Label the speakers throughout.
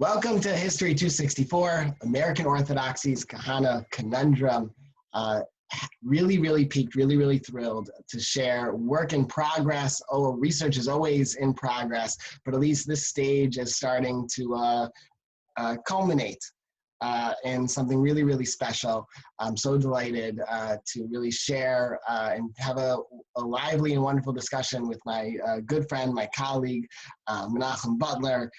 Speaker 1: Welcome to History 264, American Orthodoxy's Kahane Conundrum. Really peaked, really thrilled to share work in progress. Oh, research is always in progress, but at least this stage is starting to culminate in something really special. I'm so delighted to really share and have a lively and wonderful discussion with my good friend, my colleague, Menachem Butler.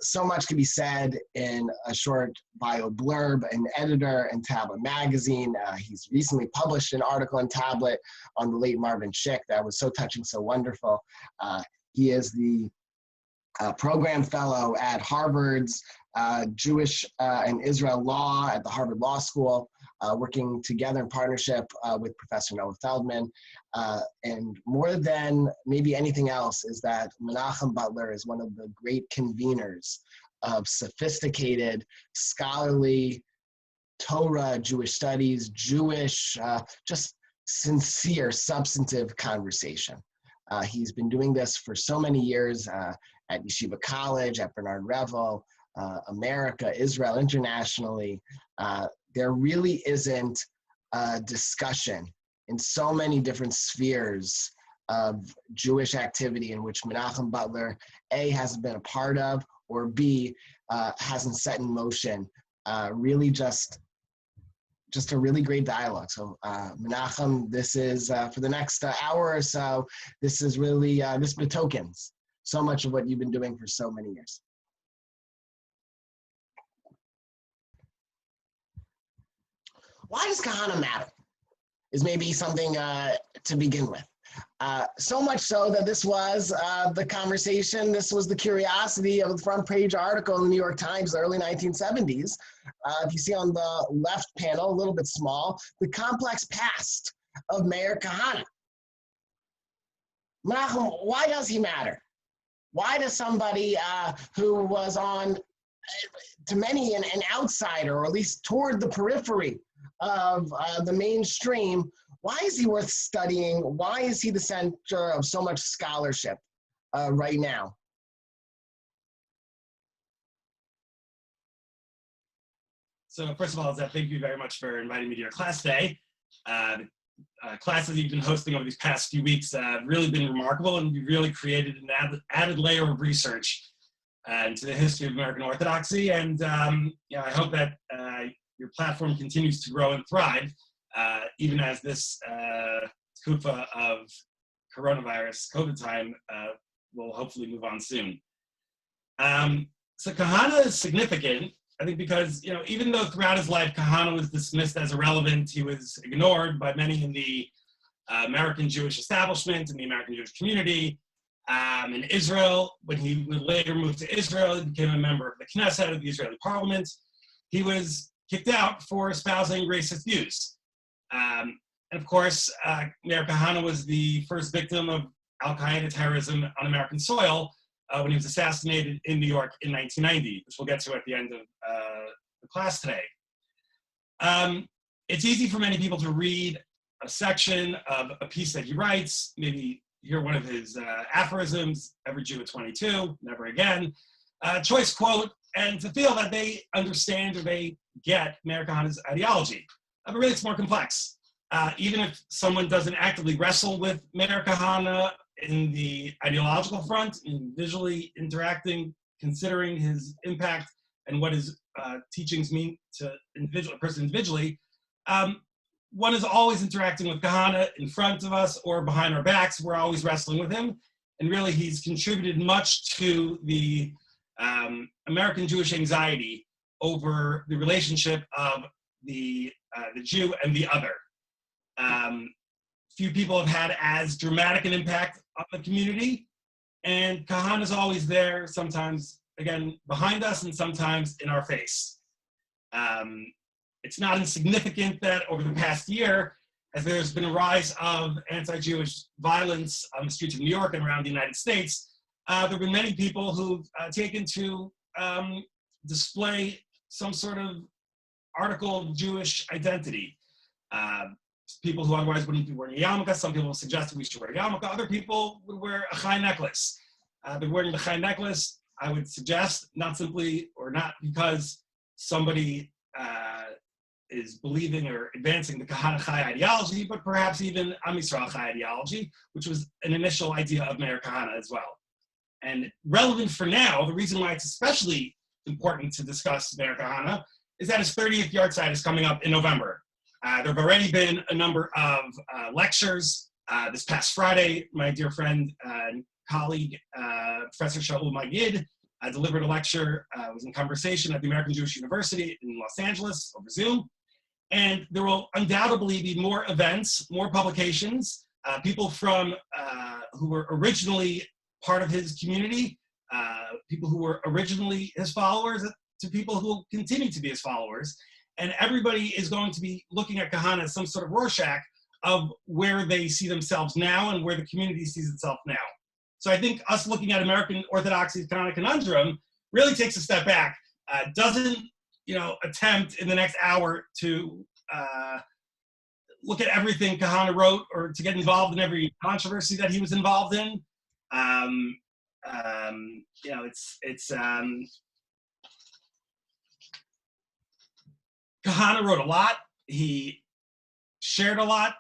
Speaker 1: So much can be said in a short bio blurb. An editor in Tablet magazine. He's recently published an article in Tablet on the late Marvin Schick that was so touching, so wonderful. He is the program fellow at Harvard's Jewish and Israel Law at the Harvard Law School, working together in partnership with Professor Noah Feldman. And more than maybe anything else is that Menachem Butler is one of the great conveners of sophisticated, scholarly, Torah, Jewish studies, Jewish, just sincere, substantive conversation. He's been doing this for so many years at Yeshiva College, at Bernard Revel, America, Israel, internationally. There really isn't a discussion in so many different spheres of Jewish activity in which Menachem Butler, A, hasn't been a part of, or B, hasn't set in motion. Really just a really great dialogue. So Menachem, this is, for the next hour or so, this is really, this betokens so much of what you've been doing for so many years. Why does Kahane matter? Is maybe something to begin with. So much so that this was the conversation, this was the curiosity of the front page article in the New York Times, the early 1970s. If you see on the left panel, a little bit small, the complex past of Meir Kahane. Menachem, why does he matter? Why does somebody who was on, to many, an outsider, or at least toward the periphery of the mainstream, why is he worth studying? Why is he the center of so much scholarship right now?
Speaker 2: So first of all, Zeb, thank you very much for inviting me to your class today. Classes you've been hosting over these past few weeks have really been remarkable, and you've really created an added layer of research into the history of American Orthodoxy. And I hope that your platform continues to grow and thrive, even as this kufa of coronavirus, COVID time, will hopefully move on soon. So Kahane is significant, I think, because even though throughout his life Kahane was dismissed as irrelevant, he was ignored by many in the American Jewish establishment, in the American Jewish community. In Israel, when he would later move to Israel, he became a member of the Knesset, of the Israeli parliament. He was kicked out for espousing racist views. And of course, Meir Kahane was the first victim of Al-Qaeda terrorism on American soil when he was assassinated in New York in 1990, which we'll get to at the end of the class today. It's easy for many people to read a section of a piece that he writes, maybe hear one of his aphorisms, every Jew at 22, never again, choice quote, and to feel that they understand or they get Meir Kahane's ideology. But really it's more complex. Even if someone doesn't actively wrestle with Meir Kahane in the ideological front, in visually interacting, considering his impact and what his teachings mean to a person individually, one is always interacting with Kahane in front of us or behind our backs. We're always wrestling with him. And really, he's contributed much to the American Jewish anxiety over the relationship of the Jew and the other. Few people have had as dramatic an impact on the community, and Kahane is always there, sometimes, again, behind us and sometimes in our face. It's not insignificant that over the past year, as there's been a rise of anti-Jewish violence on the streets of New York and around the United States, there have been many people who've taken to display some sort of article of Jewish identity. People who otherwise wouldn't be wearing a yarmulke, some people suggested we should wear a yarmulke, other people would wear a chai necklace. They're wearing the chai necklace I would suggest, not simply or not because somebody is believing or advancing the Kahane Chai ideology, but perhaps even Am Yisrael Chai ideology, which was an initial idea of Meir Kahane as well. And relevant for now, the reason why it's especially important to discuss Meir Kahane is that his 30th yahrzeit is coming up in November. There have already been a number of lectures. This past Friday, my dear friend and colleague, Professor Shaul Magid, delivered a lecture, was in conversation at the American Jewish University in Los Angeles over Zoom. And there will undoubtedly be more events, more publications, people from who were originally part of his community, people who were originally his followers, to people who will continue to be his followers. And everybody is going to be looking at Kahane as some sort of Rorschach of where they see themselves now and where the community sees itself now. So I think us looking at American Orthodoxy's Kahane Conundrum really takes a step back, doesn't attempt in the next hour to look at everything Kahane wrote or to get involved in every controversy that he was involved in. Kahane wrote a lot. He shared a lot.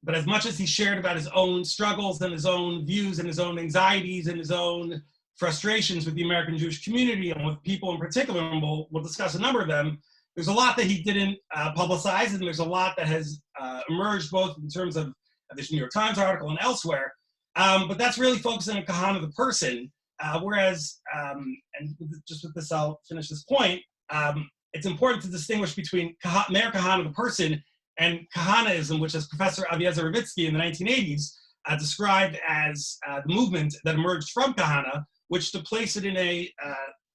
Speaker 2: But as much as he shared about his own struggles and his own views and his own anxieties and his own frustrations with the American Jewish community and with people in particular, and we'll discuss a number of them, there's a lot that he didn't publicize, and there's a lot that has emerged both in terms of this New York Times article and elsewhere. But that's really focusing on Kahane the person, whereas, and just with this, I'll finish this point, it's important to distinguish between Meir Kahane the person and Kahaneism, which as Professor Aviezer Ravitsky in the 1980s described as the movement that emerged from Kahane, which to place it in a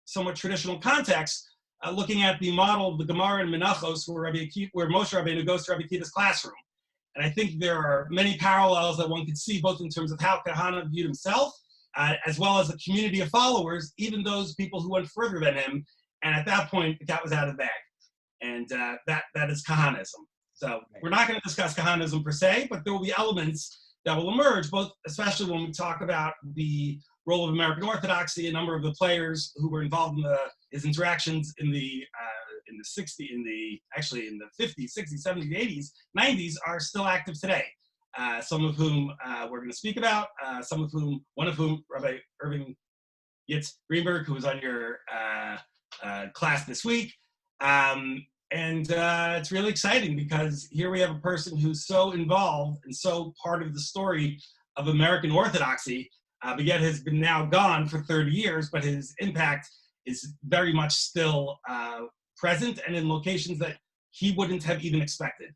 Speaker 2: somewhat traditional context, looking at the model of the Gemara and Menachos, where Moshe Rabbeinu goes to Rabbi Akiva's classroom. And I think there are many parallels that one could see, both in terms of how Kahane viewed himself, as well as the community of followers, even those people who went further than him. And at that point, the cat was out of the bag. And that is Kahaneism. So we're not going to discuss Kahaneism per se, but there will be elements that will emerge, both especially when we talk about the role of American Orthodoxy. A number of the players who were involved in his interactions in the 50s, 60s, 70s, 80s, 90s are still active today. Some of whom we're going to speak about. One of whom, Rabbi Irving Yitz Greenberg, who was on your class this week. And it's really exciting because here we have a person who's so involved and so part of the story of American Orthodoxy, but yet has been now gone for 30 years, but his impact is very much still present and in locations that he wouldn't have even expected.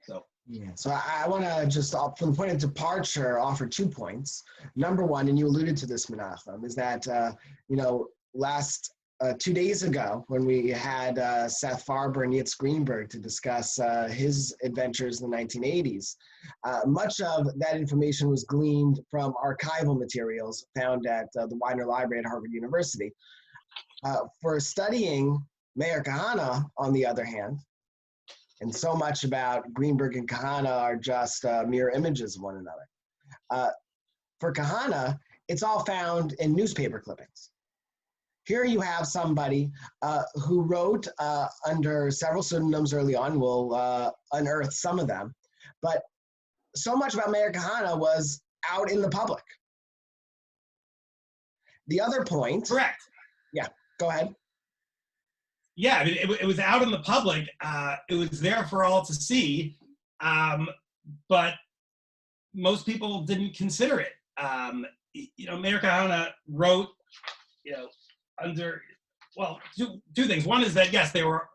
Speaker 2: So.
Speaker 1: Yeah, so I want to just, from the point of departure, offer 2 points. Number one, and you alluded to this, Menachem, is that, last 2 days ago, when we had Seth Farber and Yitz Greenberg to discuss his adventures in the 1980s, much of that information was gleaned from archival materials found at the Widener Library at Harvard University. For studying Meir Kahane, on the other hand, and so much about Greenberg and Kahane are just mirror images of one another. For Kahane, it's all found in newspaper clippings. Here you have somebody who wrote under several pseudonyms early on. We'll unearth some of them. But so much about Meir Kahane was out in the public. The other point.
Speaker 2: Correct.
Speaker 1: Yeah, go ahead.
Speaker 2: Yeah, I mean, it was out in the public. It was there for all to see, but most people didn't consider it. Meir Kahane wrote, under, well, two things. One is that, yes, there were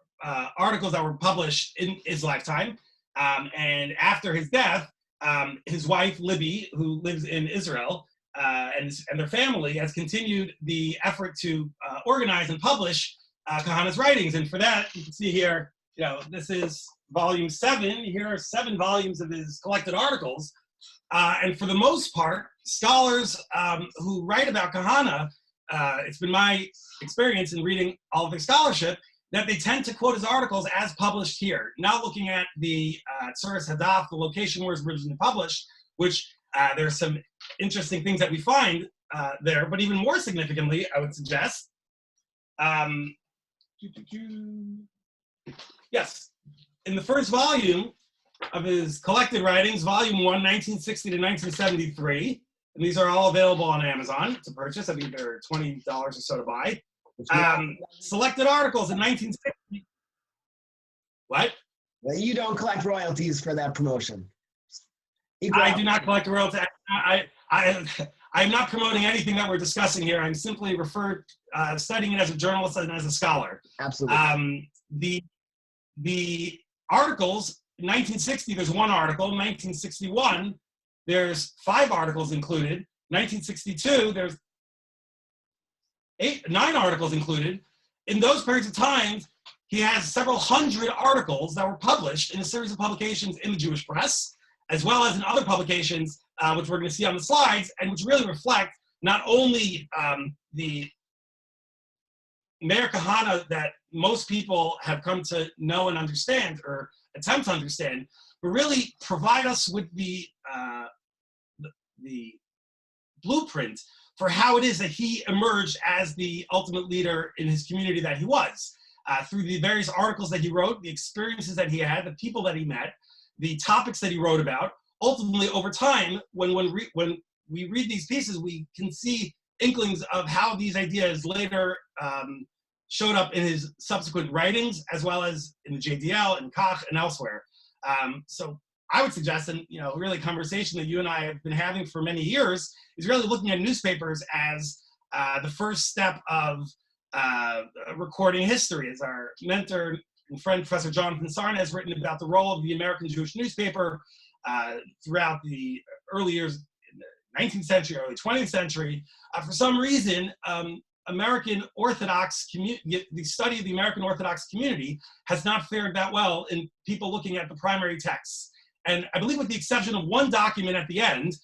Speaker 2: articles that were published in his lifetime, and after his death, his wife, Libby, who lives in Israel, and their family has continued the effort to organize and publish Kahane's writings. And for that, you can see here, this is volume 7. Here are 7 volumes of his collected articles. And for the most part, scholars who write about Kahane, it's been my experience in reading all of their scholarship, that they tend to quote his articles as published here, not looking at the Tzuras Hadaf, the location where it's originally published, which there's some interesting things that we find there, but even more significantly, I would suggest, yes, in the first volume of his collected writings, volume 1, 1960 to 1973, and these are all available on Amazon to purchase. I think they're $20 or so to buy. Selected articles in 1960. What?
Speaker 1: Well, you don't collect royalties for that promotion.
Speaker 2: I do not collect royalties. I'm not promoting anything that we're discussing here. I'm simply studying it as a journalist and as a scholar.
Speaker 1: Absolutely.
Speaker 2: The articles, in 1960, there's one article. In 1961, there's 5 articles included. 1962, there's 9 articles included. In those periods of time, he has several hundred articles that were published in a series of publications in the Jewish press, as well as in other publications, which we're going to see on the slides, and which really reflect not only the Meir Kahane that most people have come to know and understand, or attempt to understand, but really provide us with the blueprint for how it is that he emerged as the ultimate leader in his community that he was. Through the various articles that he wrote, the experiences that he had, the people that he met, the topics that he wrote about. Ultimately, over time, when we read these pieces, we can see inklings of how these ideas later showed up in his subsequent writings, as well as in the JDL and Kach and elsewhere. So I would suggest, and really a conversation that you and I have been having for many years, is really looking at newspapers as the first step of recording history. As our mentor and friend, Professor Jonathan Sarna, has written about the role of the American Jewish newspaper throughout the early years, in the 19th century, early 20th century. For some reason, American Orthodox community, the study of the American Orthodox community has not fared that well in people looking at the primary texts. And I believe with the exception of one document at the end,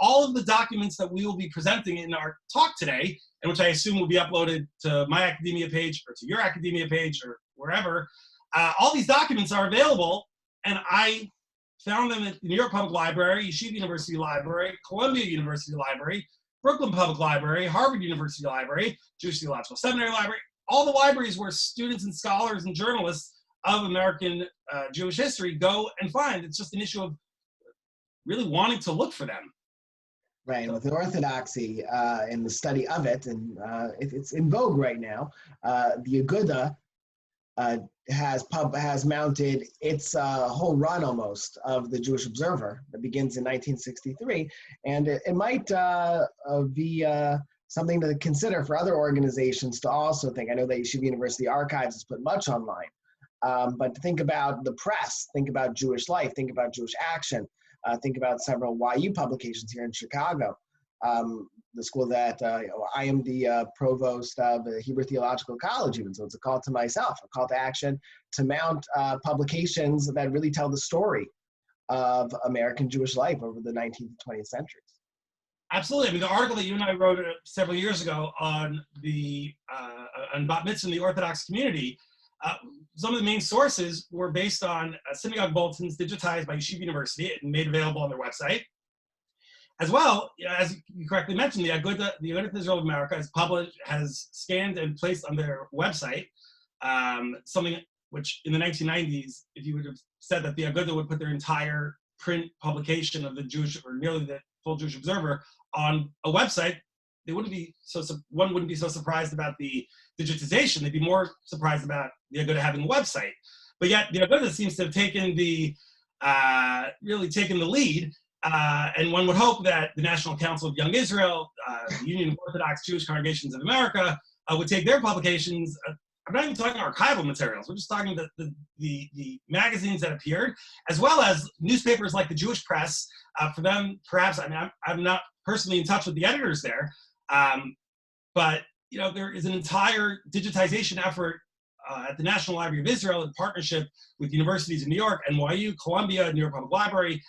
Speaker 2: all of the documents that we will be presenting in our talk today, and which I assume will be uploaded to my academia page or to your academia page or wherever, all these documents are available, and I found them at the New York Public Library, Yeshiva University Library, Columbia University Library, Brooklyn Public Library, Harvard University Library, Jewish Theological Seminary Library, all the libraries where students and scholars and journalists of American Jewish history go and find. It's just an issue of really wanting to look for them.
Speaker 1: Right, with Orthodoxy and the study of it, and it's in vogue right now. The Aguda has mounted its whole run almost of the Jewish Observer that begins in 1963, and it might be something to consider for other organizations to also think. I know that Yeshiva University Archives has put much online, but think about the press, think about Jewish life, think about Jewish action. Think about several YU publications here in Chicago. The school that I am the provost of the Hebrew Theological College, even, so it's a call to myself, a call to action to mount publications that really tell the story of American Jewish life over the 19th and 20th centuries.
Speaker 2: Absolutely. I mean, the article that you and I wrote several years ago on the on Bat Mitzvah in the Orthodox community, some of the main sources were based on synagogue bulletins digitized by Yeshiva University and made available on their website. As well, as you correctly mentioned, the Agudath Israel of America has scanned and placed on their website something which in the 1990s, if you would have said that the Aguda would put their entire print publication of the Jewish, or nearly the full Jewish Observer, on a website, one wouldn't be so surprised about the digitization. They'd be more surprised about the Aguda having a website. But yet the Aguda seems to have taken really taken the lead. And one would hope that the National Council of Young Israel, the Union of Orthodox Jewish Congregations of America, would take their publications. I'm not even talking archival materials. We're just talking the magazines that appeared, as well as newspapers like the Jewish Press. For them, perhaps, I mean, I'm not personally in touch with the editors there, but there is an entire digitization effort at the National Library of Israel in partnership with universities in New York, NYU, Columbia, New York Public Library,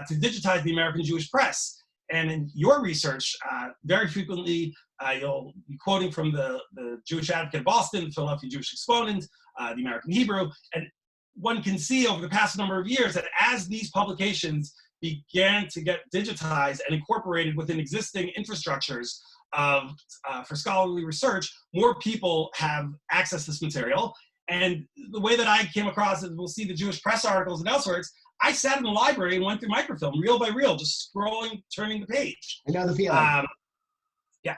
Speaker 2: to digitize the American Jewish press. And in your research, very frequently, you'll be quoting from the Jewish Advocate of Boston, the Philadelphia Jewish Exponent, the American Hebrew, and one can see over the past number of years that as these publications began to get digitized and incorporated within existing infrastructures for scholarly research, more people have access to this material. And the way that I came across it, we'll see the Jewish press articles and elsewhere, I sat in the library and went through microfilm, reel by reel, just scrolling, turning the page.
Speaker 1: I know the feeling.
Speaker 2: Yeah.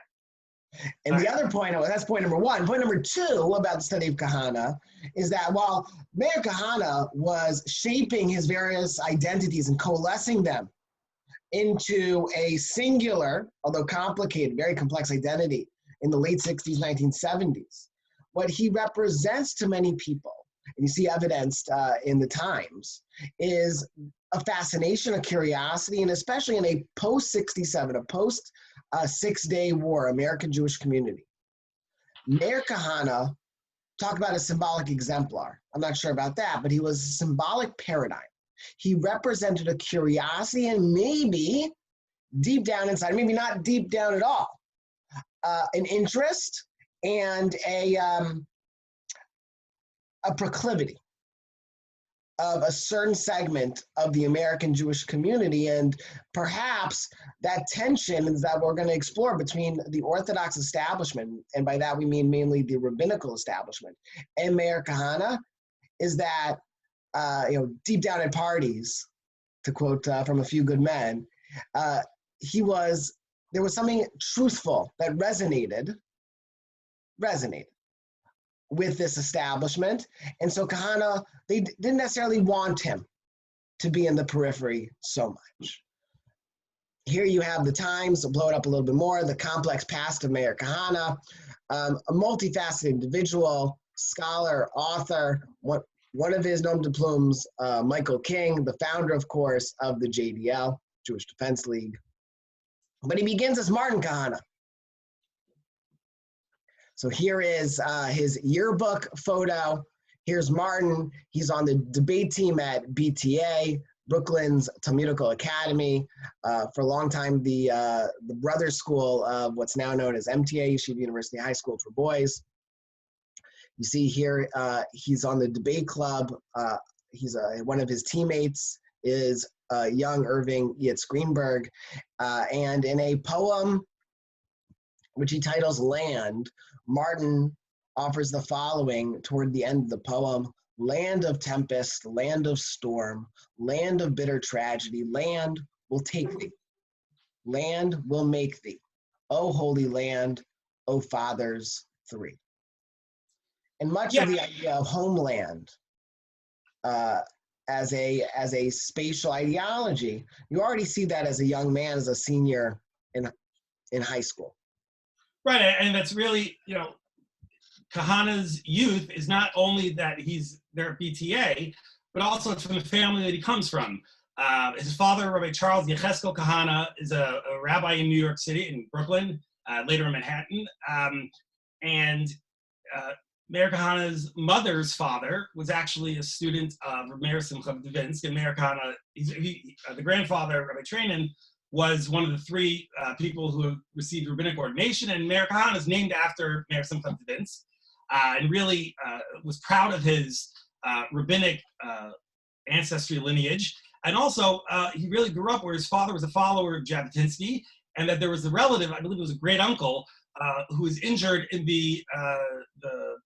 Speaker 1: And the other point, that's point number one. Point number two about the study of Kahane is that while Meir Kahane was shaping his various identities and coalescing them into a singular, although complicated, very complex identity in the late 60s, 1970s, what he represents to many people, and you see evidenced in the Times, is a fascination, a curiosity, and especially in a post-67, a post-Six-Day War American Jewish community. Meir Kahane, talk about a symbolic exemplar. I'm not sure about that, but he was a symbolic paradigm. He represented a curiosity and maybe deep down inside, maybe not deep down at all, an interest and a proclivity of a certain segment of the American Jewish community, and perhaps that tension is that we're going to explore between the Orthodox establishment, and by that we mean mainly the rabbinical establishment, and Meir Kahane, is that deep down in parties, to quote from A Few Good Men, there was something truthful that resonated with this establishment. And so Kahane, they didn't necessarily want him to be in the periphery so much. Here you have the Times, I'll blow it up a little bit more, the complex past of Meir Kahane, a multifaceted individual, scholar, author, one of his nom de plumes, Michael King, the founder, of course, of the JDL, Jewish Defense League. But he begins as Martin Kahane. So here is his yearbook photo. Here's Martin. He's on the debate team at BTA, Brooklyn's Talmudical Academy. For a long time, the brother school of what's now known as MTA, Yeshiva University High School for Boys. You see here, he's on the debate club. One of his teammates is young Irving Yitzhak Greenberg. And in a poem, which he titles Land, Martin offers the following toward the end of the poem: land of tempest, land of storm, land of bitter tragedy, land will take thee, land will make thee, O holy land, O fathers three. And much of the idea of homeland as a spatial ideology, you already see that as a young man, as a senior in high school.
Speaker 2: Right, and that's really, Kahane's youth is not only that he's there at BTA, but also it's from the family that he comes from. His father, Rabbi Charles Yecheskel Kahane, is a rabbi in New York City, in Brooklyn, later in Manhattan. And Meir Kahane's mother's father was actually a student of Meir Simcha Devinsk, and Meir Kahane, the grandfather, Rabbi Trainin, was one of the three people who received rabbinic ordination, and Meir Kahane is named after Meir Simcha Devinsk, and really was proud of his rabbinic ancestry lineage. And also, he really grew up where his father was a follower of Jabotinsky, and that there was a relative, I believe it was a great uncle, who was injured in the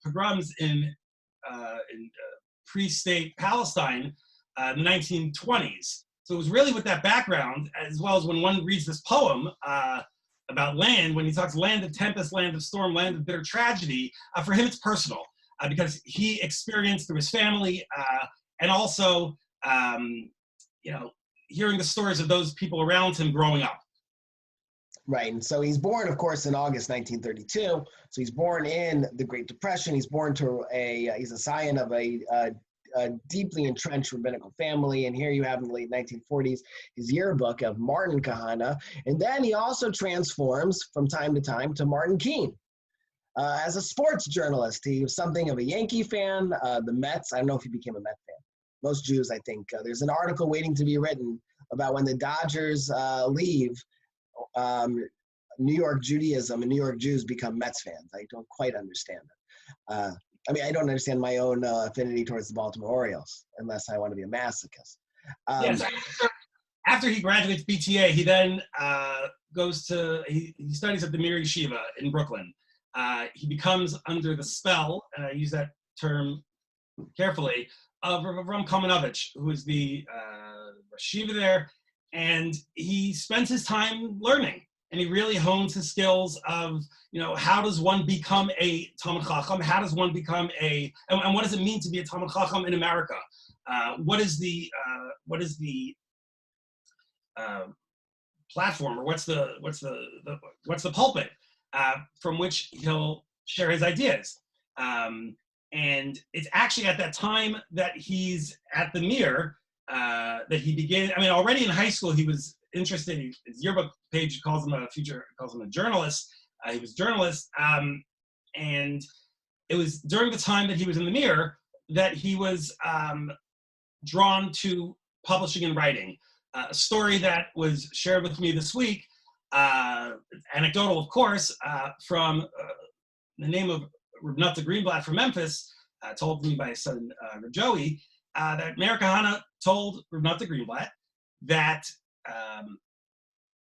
Speaker 2: pogroms in pre-state Palestine in the 1920s. So it was really with that background, as well as when one reads this poem about land, when he talks land of tempest, land of storm, land of bitter tragedy, for him it's personal, because he experienced through his family, and also, hearing the stories of those people around him growing up.
Speaker 1: Right, and so he's born, of course, in August 1932. So he's born in the Great Depression. He's born to he's a scion of a deeply entrenched rabbinical family. And here you have in the late 1940s his yearbook of Martin Kahane. And then he also transforms from time to time to Martin Keene. As a sports journalist, he was something of a Yankee fan. The Mets, I don't know if he became a Met fan. Most Jews, I think. There's an article waiting to be written about when the Dodgers leave, New York Judaism and New York Jews become Mets fans. I don't quite understand it. I don't understand my own affinity towards the Baltimore Orioles, unless I want to be a masochist.
Speaker 2: Yes, after he graduates BTA, he then he studies at the Mir Yeshiva in Brooklyn. He becomes under the spell, and I use that term carefully, of Rav Kamenovich, who is the Yeshiva there, and he spends his time learning, and he really hones his skills of, how does one become a Talmid Chacham? How does one become and what does it mean to be a Talmid Chacham in America? What is the platform, or what's the pulpit from which he'll share his ideas? And it's actually at that time that he's at the Mir that he began. I mean, already in high school he was interested. His yearbook page calls him a journalist. He was a journalist, and it was during the time that he was in the Mir that he was drawn to publishing and writing. A story that was shared with me this week, anecdotal, of course, from the name of Reb Nata Greenblatt from Memphis, told me by his son, Reb Joey, that Meir Kahane told Reb Nata Greenblatt that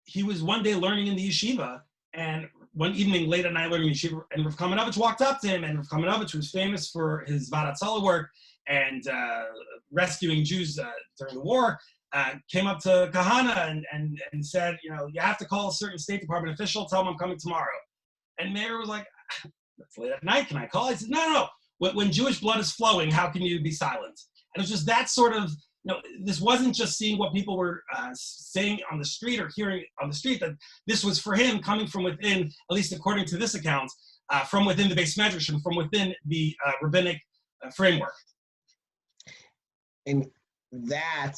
Speaker 2: he was one day learning in the yeshiva, and one evening late at night learning in yeshiva, and Rav Kamenovich walked up to him, and Rav Kamenovich was famous for his Vadat work and rescuing Jews during the war. Came up to Kahane and said, you have to call a certain State Department official, tell him I'm coming tomorrow. And Meir was like, it's late at night, can I call? He said, no. When Jewish blood is flowing, how can you be silent? And it was just that sort of, this wasn't just seeing what people were saying on the street or hearing on the street, that this was for him coming from within, at least according to this account, from within the Beis Medrash and from within the rabbinic framework.
Speaker 1: And that,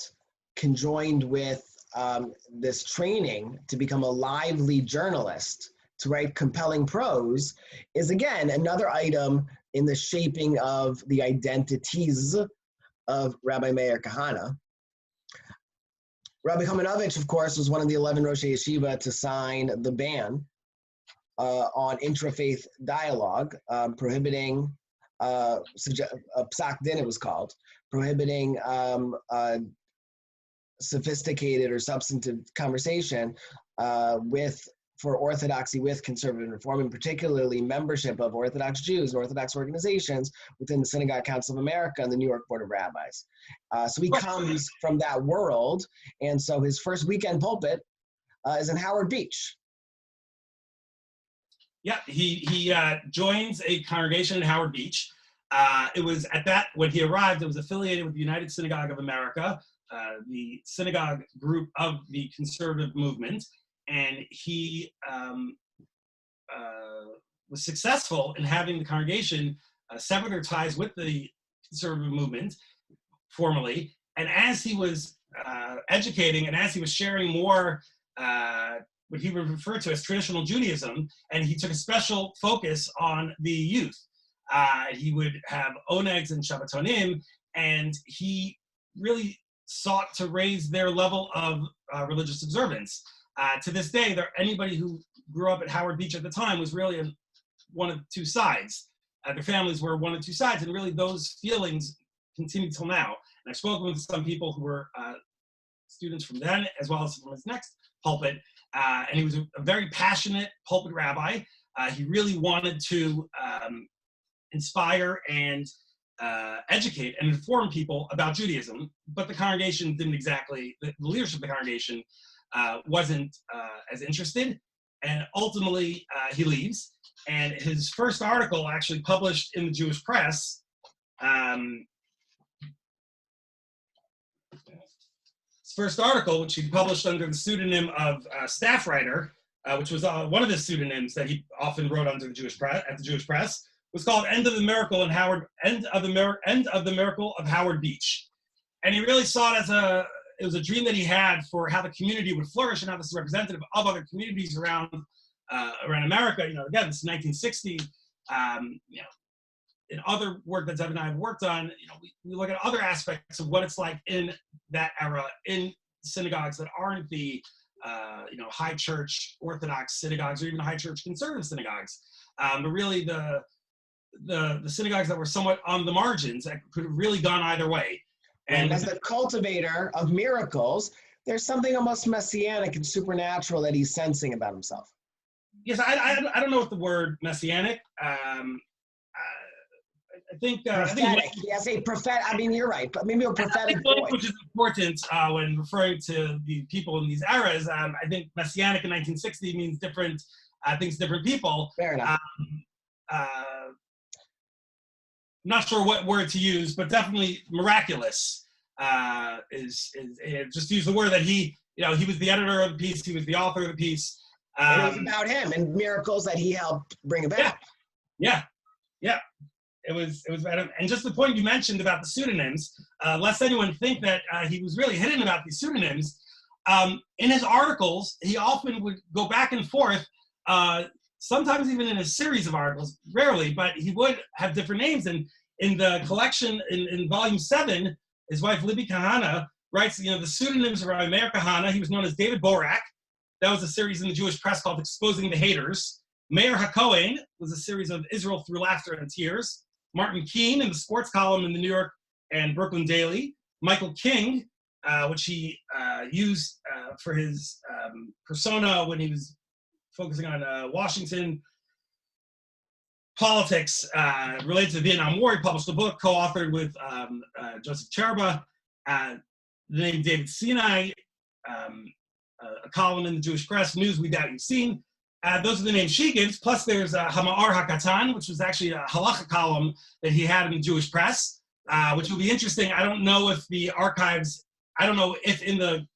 Speaker 1: conjoined with this training to become a lively journalist, to write compelling prose, is again another item in the shaping of the identities of Rabbi Meir Kahane. Rabbi Kamenovich, of course, was one of the 11 Roshei Yeshiva to sign the ban on intrafaith dialogue, prohibiting, Psak Din it was called, prohibiting sophisticated or substantive conversation for Orthodoxy with conservative and reform, and particularly membership of Orthodox Jews and Orthodox organizations within the Synagogue Council of America and the New York Board of Rabbis. So he comes from that world, and so his first weekend pulpit is in Howard Beach.
Speaker 2: Yeah, he joins a congregation in Howard Beach. It was when he arrived, it was affiliated with the United Synagogue of America, the synagogue group of the conservative movement, and he was successful in having the congregation sever their ties with the conservative movement formally. And as he was educating and as he was sharing more what he would refer to as traditional Judaism, and he took a special focus on the youth. He would have onegs and shabbatonim, and he really sought to raise their level of religious observance. To this day, anybody who grew up at Howard Beach at the time was really one of two sides. Their families were one of two sides, and really those feelings continue till now. And I've spoken with some people who were students from then, as well as from his next pulpit, and he was a very passionate pulpit rabbi. He really wanted to inspire and educate and inform people about Judaism, but the congregation didn't exactly, the leadership of the congregation wasn't as interested, and ultimately he leaves. And his first article, actually published in the Jewish press, his first article, which he published under the pseudonym of staff writer, which was one of his pseudonyms that he often wrote under the Jewish press, at the Jewish press, was called "End of the Miracle in Howard." End of the Miracle of Howard Beach, and he really saw it as it was a dream that he had for how the community would flourish and how this is representative of other communities around America. Again, this is 1960. In other work that Zev and I have worked on, we look at other aspects of what it's like in that era in synagogues that aren't the high church Orthodox synagogues or even high church conservative synagogues, but really the synagogues that were somewhat on the margins that could have really gone either way.
Speaker 1: And as the cultivator of miracles, there's something almost messianic and supernatural that he's sensing about himself.
Speaker 2: Yes, I don't know what the word messianic. I think
Speaker 1: prophetic. Yes, a prophet. I mean, you're right, but maybe a prophetic voice,
Speaker 2: which is important when referring to the people in these eras. I think messianic in 1960 means different things, to different people.
Speaker 1: Fair enough.
Speaker 2: Not sure what word to use, but definitely miraculous is just to use the word that he was the editor of the piece, he was the author of the piece.
Speaker 1: And it was about him and miracles that he helped bring about.
Speaker 2: Yeah. It was about him. And just the point you mentioned about the pseudonyms, lest anyone think that he was really hidden about these pseudonyms. In his articles, he often would go back and forth, sometimes even in a series of articles, rarely, but he would have different names. And in the collection, in volume 7, his wife, Libby Kahane, writes, the pseudonyms around Meir Kahane. He was known as David Borak. That was a series in the Jewish press called Exposing the Haters. Meir HaKohen was a series of Israel Through Laughter and Tears. Martin Keene in the sports column in the New York and Brooklyn Daily. Michael King, which he used for his persona when he was focusing on Washington politics related to the Vietnam War. He published a book co-authored with Joseph Cherba. The name David Sinai, a column in the Jewish press, News We Doubt You've Seen. Those are the names she gives. Plus there's Hama'ar HaKatan, which was actually a halacha column that he had in the Jewish press, which will be interesting. I don't know if in the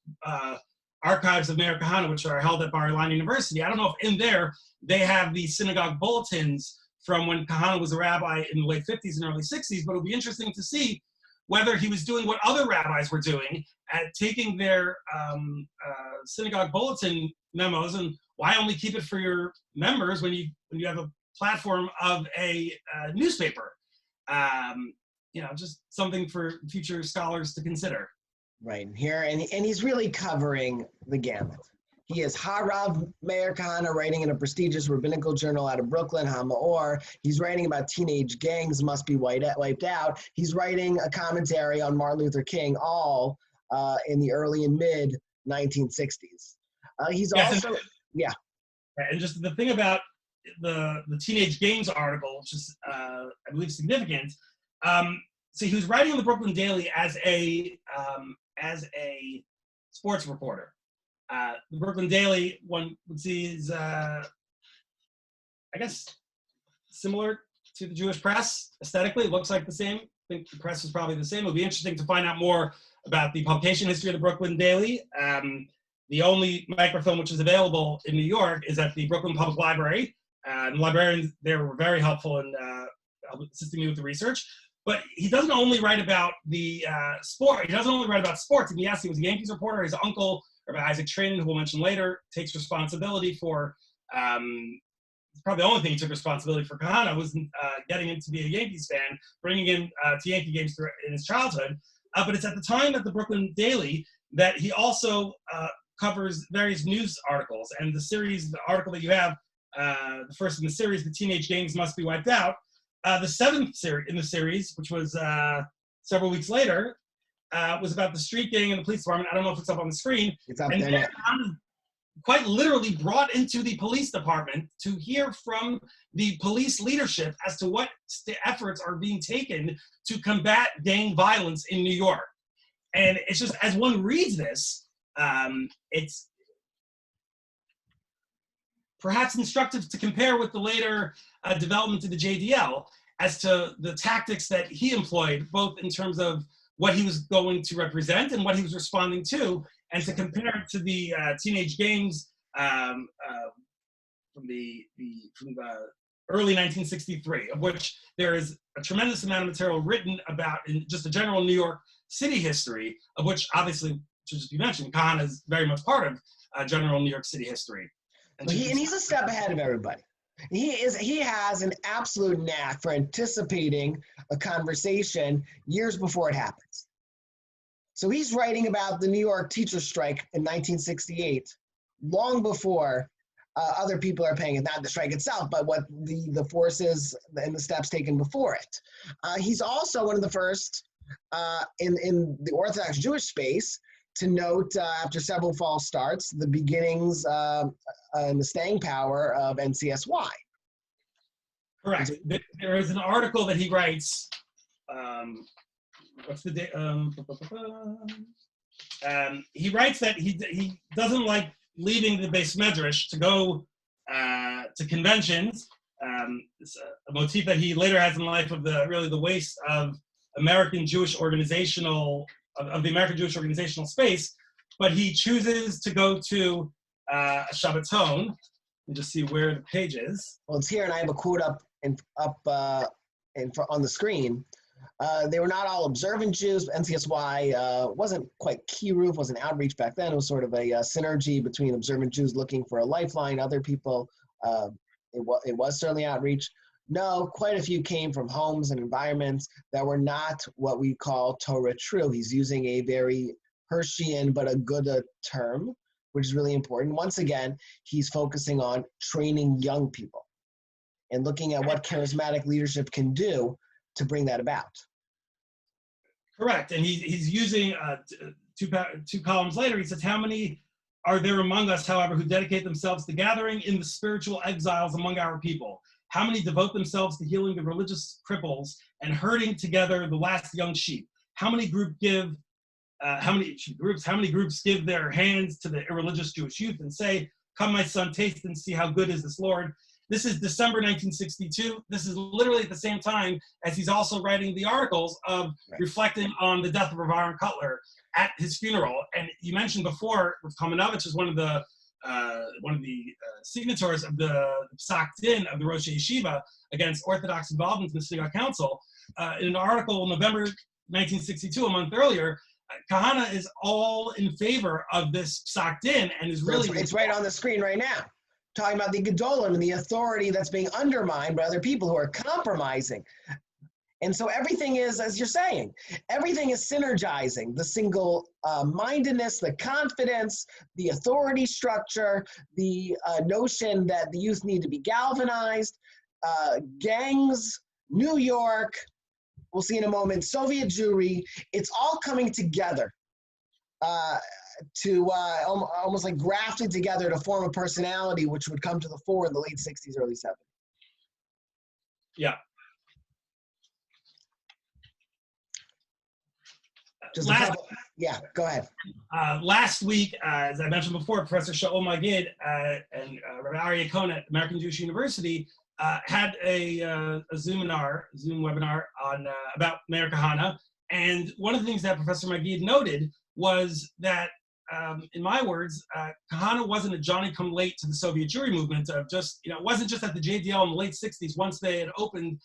Speaker 2: archives of Meir Kahane, which are held at Bar Ilan University, I don't know if in there they have the synagogue bulletins from when Kahane was a rabbi in the late 50s and early 60s, but it'll be interesting to see whether he was doing what other rabbis were doing at taking their synagogue bulletin memos, and why only keep it for your members when you have a platform of a newspaper? Just something for future scholars to consider.
Speaker 1: Right here, and he's really covering the gamut. He is Harav Meir Kahane, writing in a prestigious rabbinical journal out of Brooklyn, Hama'or. He's writing about teenage gangs must be wiped out. He's writing a commentary on Martin Luther King, all in the early and mid 1960s. He's also,
Speaker 2: And just the thing about the teenage gangs article, which is I believe significant. So he was writing in the Brooklyn Daily as a sports reporter. The Brooklyn Daily, one would see, is, I guess, similar to the Jewish press aesthetically. It looks like the same. I think the press is probably the same. It'll be interesting to find out more about the publication history of the Brooklyn Daily. The only microfilm which is available in New York is at the Brooklyn Public Library. And the librarians there were very helpful in assisting me with the research. But he doesn't only write about the sport. He doesn't only write about sports. And yes, he was a Yankees reporter. His uncle, Rabbi Isaac Trainin, who we'll mention later, takes responsibility for, probably the only thing he took responsibility for Kahane was getting him to be a Yankees fan, bringing him to Yankee games in his childhood. But it's at the time at the Brooklyn Daily that he also covers various news articles. And the article that you have, the first in the series, The Teenage Gangs Must Be Wiped Out, the 7th in the series, which was several weeks later, was about the street gang and the police department. I don't know if it's up on the screen.
Speaker 1: It's up there.
Speaker 2: Quite literally brought into the police department to hear from the police leadership as to what efforts are being taken to combat gang violence in New York. And it's just, as one reads this, it's perhaps instructive to compare with the later development of the JDL as to the tactics that he employed, both in terms of what he was going to represent and what he was responding to, and to compare it to the teenage gangs from the early 1963, of which there is a tremendous amount of material written about in just the general New York City history, of which obviously, just you mentioned, Kahane is very much part of general New York City history.
Speaker 1: And he's a step ahead of everybody. He has an absolute knack for anticipating a conversation years before it happens. So he's writing about the New York teachers' strike in 1968, long before other people are paying it, not the strike itself, but what the forces and the steps taken before it. He's also one of the first in the Orthodox Jewish space to note, after several false starts, the beginnings and the staying power of NCSY.
Speaker 2: Correct. There is an article that he writes. What's the date? He writes that he doesn't like leaving the Beis Medrash to go to conventions. It's a motif that he later has in life of the waste of American Jewish organizational of the American Jewish organizational space, but he chooses to go to a Shabbaton. Let me just see where the page is.
Speaker 1: Well, it's here, and I have a quote up on the screen. They were not all observant Jews. NCSY wasn't quite Kiruv, wasn't outreach back then. It was sort of a synergy between observant Jews looking for a lifeline, other people. It was certainly outreach. No, quite a few came from homes and environments that were not what we call Torah true. He's using a very Hirschian but a good term, which is really important. Once again, he's focusing on training young people and looking at what charismatic leadership can do to bring that about.
Speaker 2: Correct, and he's using two columns later. He says, "How many are there among us, however, who dedicate themselves to gathering in the spiritual exiles among our people? How many devote themselves to healing the religious cripples and herding together the last young sheep? How many groups give their hands to the irreligious Jewish youth and say, 'Come, my son, taste and see how good is this Lord'?" This is December 1962. This is literally at the same time as he's also writing the articles of reflecting on the death of Rav Aaron Cutler at his funeral. And you mentioned before, Rav Kamenovich is one of the signatories of the Psak Din of the Rosh Yeshiva against Orthodox involvement in the Synagogue Council. In an article in November 1962, a month earlier, Kahane is all in favor of this Psak Din and is really—
Speaker 1: It's right on the screen right now, talking about the Gedolim and the authority that's being undermined by other people who are compromising. And so everything is, as you're saying, everything is synergizing. The single-mindedness, the confidence, the authority structure, the notion that the youth need to be galvanized, gangs, New York, we'll see in a moment, Soviet Jewry, it's all coming together to almost like grafted together to form a personality which would come to the fore in the late 60s, early 70s.
Speaker 2: Yeah.
Speaker 1: Yeah, go ahead.
Speaker 2: Last week, as I mentioned before, Professor Shaul Magid and Rabbi Aryeh Cohen at American Jewish University had a Zoom webinar on about Meir Kahane. And one of the things that Professor Magid noted was that, in my words, Kahane wasn't a Johnny-come-late to the Soviet Jewry movement of just, it wasn't just at the JDL in the late 60s, once they had opened,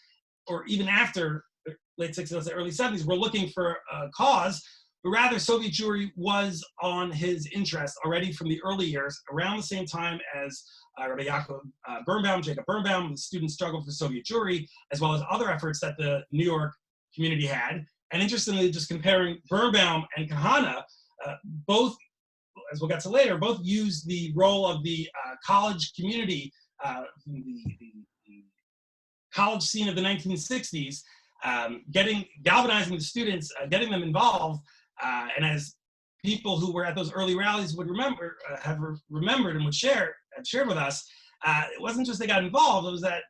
Speaker 2: or even after the late 60s, early 70s, were looking for a cause, but rather Soviet Jewry was on his interest already from the early years, around the same time as Rabbi Jacob Birnbaum, the student struggle for Soviet Jewry, as well as other efforts that the New York community had. And interestingly, just comparing Birnbaum and Kahane, both, as we'll get to later, both used the role of the college community, the college scene of the 1960s, galvanizing the students, getting them involved, and as people who were at those early rallies would have remembered and have shared with us, it wasn't just they got involved, it was that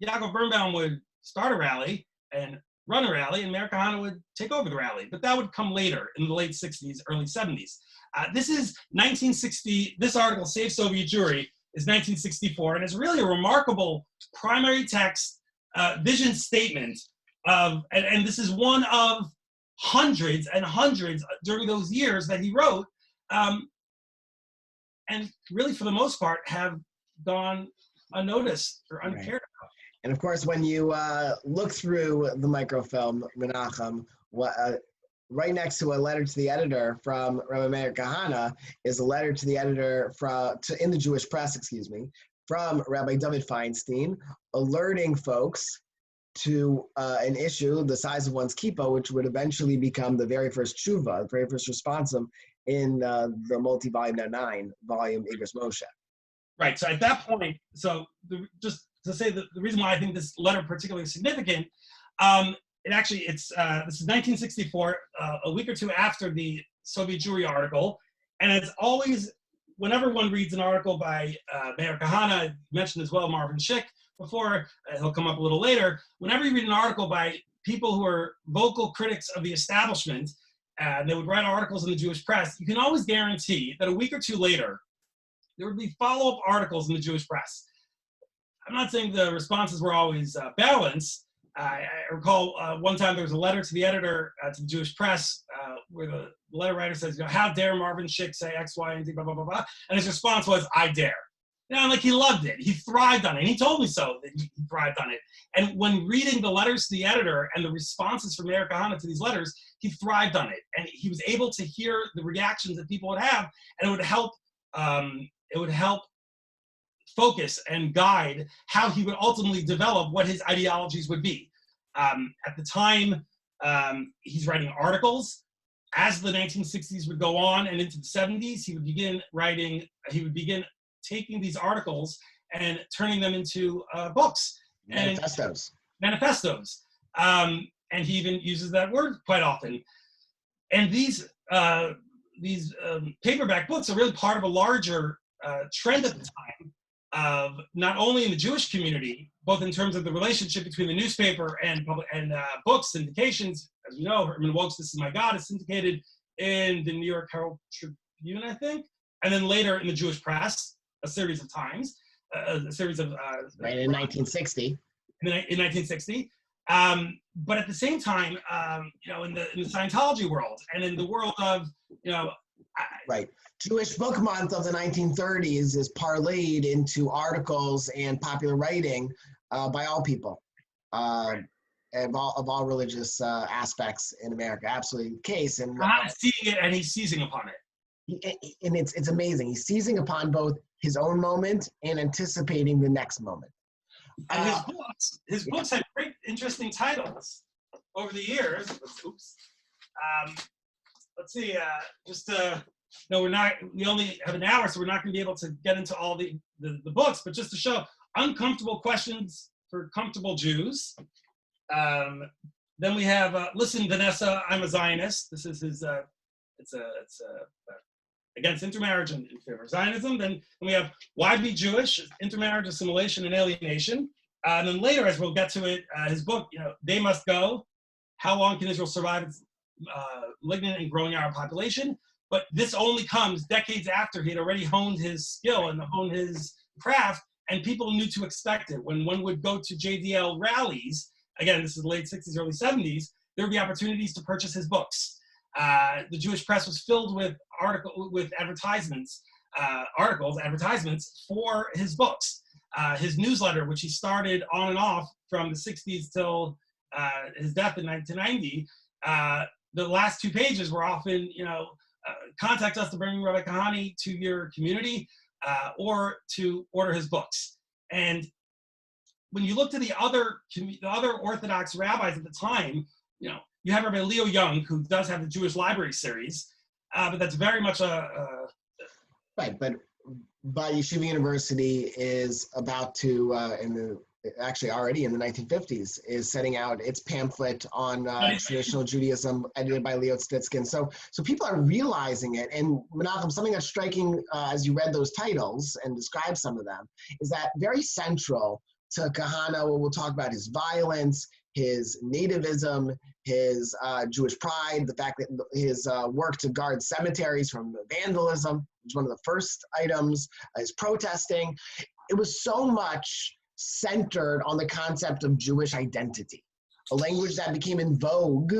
Speaker 2: Jacob Birnbaum would start a rally and run a rally, and Meir Kahane would take over the rally. But that would come later in the late 60s, early 70s. This is 1960, this article, Save Soviet Jewry, is 1964, and it's really a remarkable primary text vision statement of, and this is one of hundreds and hundreds during those years that he wrote, and really for the most part have gone unnoticed or uncared about.
Speaker 1: And of course, when you look through the microfilm, Menachem, right next to a letter to the editor from Rabbi Meir Kahane is a letter to the editor in the Jewish press, from Rabbi David Feinstein, alerting folks to an issue the size of one's kippah, which would eventually become the very first tshuva, the very first responsum in the multi-volume, now 9-volume Igros Moshe.
Speaker 2: Right. So at that point, just to say that the reason why I think this letter particularly significant, this is 1964, a week or two after the Soviet Jewry article. And it's always, whenever one reads an article by Mayor Kahane, mentioned as well Marvin Schick before, he'll come up a little later. Whenever you read an article by people who are vocal critics of the establishment, and they would write articles in the Jewish press, you can always guarantee that a week or two later, there would be follow-up articles in the Jewish press. I'm not saying the responses were always balanced. I recall one time there was a letter to the editor to the Jewish press where the letter writer says, how dare Marvin Schick say X, Y, and Z, blah, blah, blah, blah. And his response was, I dare. Like he loved it. He thrived on it. And he told me so, that he thrived on it. And when reading the letters to the editor and the responses from Mayor Kahane to these letters, he thrived on it. And he was able to hear the reactions that people would have, and it would help focus and guide how he would ultimately develop what his ideologies would be. At the time, he's writing articles. As the 1960s would go on and into the 70s, he would begin taking these articles and turning them into books.
Speaker 1: Manifestos.
Speaker 2: And he even uses that word quite often. And these paperback books are really part of a larger trend at the time of not only in the Jewish community, both in terms of the relationship between the newspaper and books, syndications. As we know, Herman Wouk's "This Is My God" is syndicated in the New York Herald Tribune, I think, and then later in the Jewish press a series of times,
Speaker 1: right in 1960.
Speaker 2: In 1960. But at the same time, in the Scientology world and in the world of,
Speaker 1: right. Jewish Book Month of the 1930s is parlayed into articles and popular writing by all people,
Speaker 2: right.
Speaker 1: of all religious aspects in America. Absolutely the case. And
Speaker 2: seeing it, and he's seizing upon it.
Speaker 1: And it's amazing. He's seizing upon both his own moment and anticipating the next moment.
Speaker 2: And his books had great, interesting titles over the years. Oops. Let's see. We only have an hour, so we're not going to be able to get into all the books. But just to show, Uncomfortable Questions for Comfortable Jews. Then we have Listen, Vanessa, I'm a Zionist. This is his. It's against intermarriage and in favor of Zionism. Then we have Why Be Jewish? Intermarriage, Assimilation, and Alienation. And then later, as we'll get to it, his book, They Must Go. How long can Israel survive its malignant and growing Arab population? But this only comes decades after he had already honed his skill and honed his craft, and people knew to expect it. When one would go to JDL rallies, again, this is the late 60s, early 70s, there would be opportunities to purchase his books. The Jewish press was filled with advertisements for his books. His newsletter, which he started on and off from the 60s till his death in 1990, the last 2 pages were often, contact us to bring Rabbi Kahane to your community or to order his books. And when you look to the other Orthodox rabbis at the time, you have Rabbi Leo Young, who does have the Jewish Library series, but that's very much
Speaker 1: right. But Yeshiva University is about to, actually already in the 1950s, is setting out its pamphlet on traditional Judaism, edited by Leo Stitskin. So people are realizing it. And Menachem, something that's striking as you read those titles and describe some of them, is that very central to Kahane, where we'll talk about his violence, his nativism, his Jewish pride, the fact that his work to guard cemeteries from vandalism was one of the first items, his protesting. It was so much centered on the concept of Jewish identity, a language that became in vogue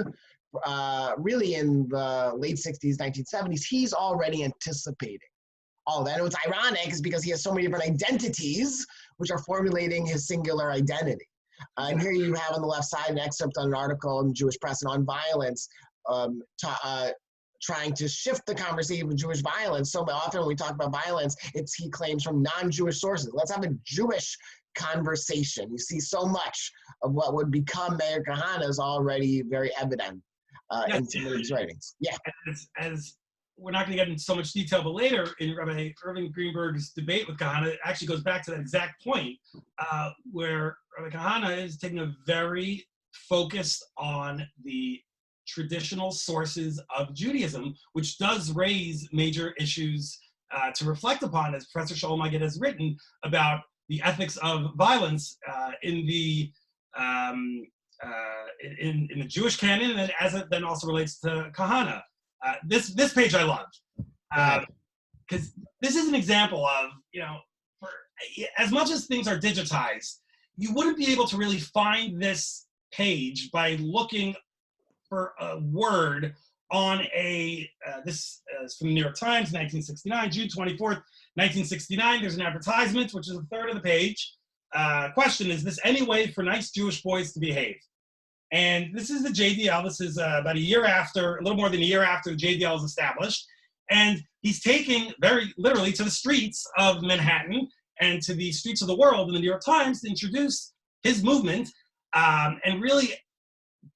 Speaker 1: really in the late 60s, 1970s. He's already anticipating all that. And what's ironic is because he has so many different identities, which are formulating his singular identity. And here you have on the left side an excerpt on an article in Jewish Press and on violence, trying to shift the conversation of Jewish violence. So often when we talk about violence, he claims from non-Jewish sources. Let's have a Jewish conversation. You see so much of what would become Meir Kahane is already very evident in some of his writings. Yeah.
Speaker 2: As we're not going to get into so much detail, but later in Rabbi Irving Greenberg's debate with Kahane, it actually goes back to that exact point where Rabbi Kahane is taking a very focused on the traditional sources of Judaism, which does raise major issues to reflect upon, as Professor Shaul Magid has written about the ethics of violence in the Jewish canon, and as it then also relates to Kahane. This page I love, because this is an example of, for, as much as things are digitized, you wouldn't be able to really find this page by looking for a word on this is from the New York Times, 1969, June 24th, 1969. There's an advertisement, which is a third of the page. Question, is this any way for nice Jewish boys to behave? And this is the JDL. This is about a little more than a year after the JDL is established. And he's taking very literally to the streets of Manhattan and to the streets of the world in the New York Times to introduce his movement and really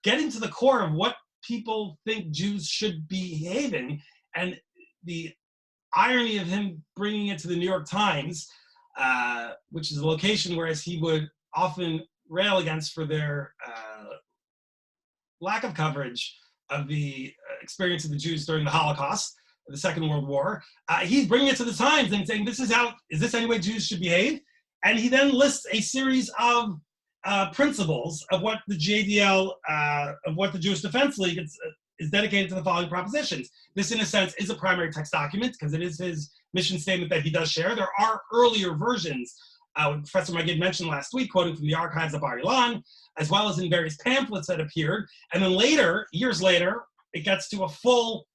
Speaker 2: getting to the core of what people think Jews should be behaving. And the irony of him bringing it to the New York Times, which is a location whereas he would often rail against for their lack of coverage of the experience of the Jews during the Holocaust, the Second World War. He's bringing it to the Times and saying, is this any way Jews should behave? And he then lists a series of principles of what the JDL, of what the Jewish Defense League is dedicated to the following propositions. This, in a sense, is a primary text document because it is his mission statement that he does share. There are earlier versions, Professor Magid mentioned last week, quoting from the archives of Bar Ilan, as well as in various pamphlets that appeared. And then later, years later, it gets to a full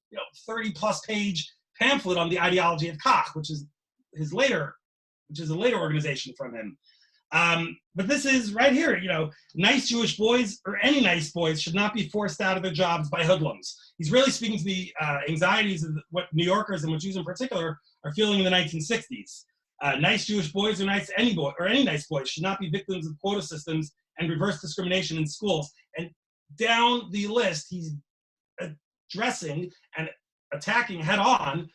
Speaker 2: 30-plus page pamphlet on the ideology of Kach, which is a later organization from him. But this is right here, nice Jewish boys or any nice boys should not be forced out of their jobs by hoodlums. He's really speaking to the anxieties of what New Yorkers and what Jews in particular are feeling in the 1960s. Nice Jewish boys or any nice boys should not be victims of quota systems and reverse discrimination in schools. And down the list, he's addressing and attacking head on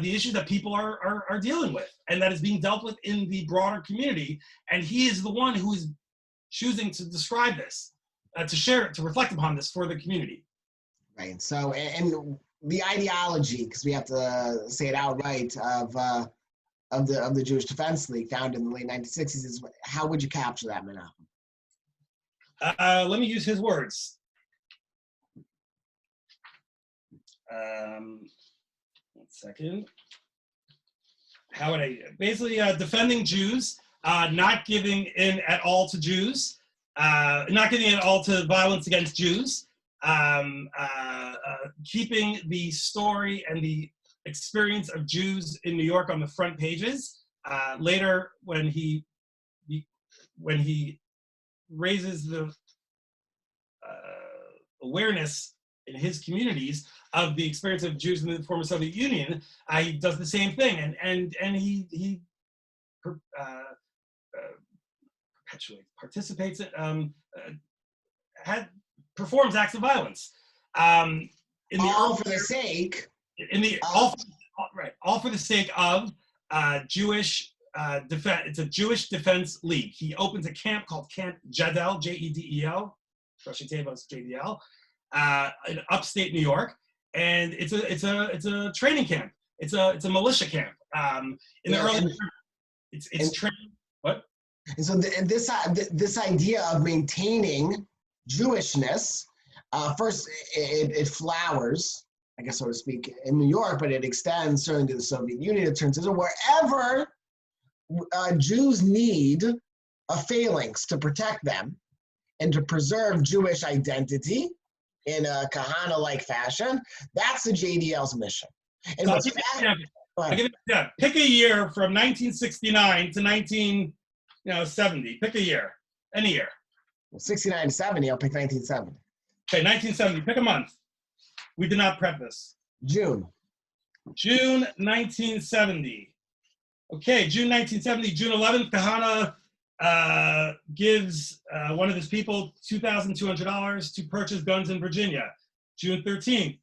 Speaker 2: the issue that people are dealing with and that is being dealt with in the broader community. And he is the one who is choosing to describe this, to share it, to reflect upon this for the community.
Speaker 1: Right. So, and the ideology, because we have to say it outright, of the Jewish Defense League, founded in the late 1960s, is how would you capture that, Menachem?
Speaker 2: Let me use his words. One second. How would I, basically defending Jews, not giving in at all to Jews, not giving in at all to violence against Jews, keeping the story and the experience of Jews in New York on the front pages. Later, when he raises the awareness in his communities of the experience of Jews in the former Soviet Union, he does the same thing, and he perpetuates, participates, performs acts of violence.
Speaker 1: All for the sake
Speaker 2: of Jewish defense. It's a Jewish Defense League. He opens a camp called Camp Jedel, Jedel, Rashi Tevos JDL, in upstate New York, and it's a training camp. It's a militia camp. In the early, it's training. What?
Speaker 1: And so this idea of maintaining Jewishness, first it flowers, I guess so to speak, in New York, but it extends certainly to the Soviet Union. It turns into wherever Jews need a phalanx to protect them and to preserve Jewish identity in a Kahane-like fashion. That's the JDL's mission. And
Speaker 2: pick a year from 1969 to 1970. Pick a year, any year.
Speaker 1: Well, 69 to 70, I'll pick 1970.
Speaker 2: Okay, 1970, pick a month. We did not prep this.
Speaker 1: June
Speaker 2: 1970. Okay, June 1970, June 11th, Kahane gives one of his people $2,200 to purchase guns in Virginia. June 13th,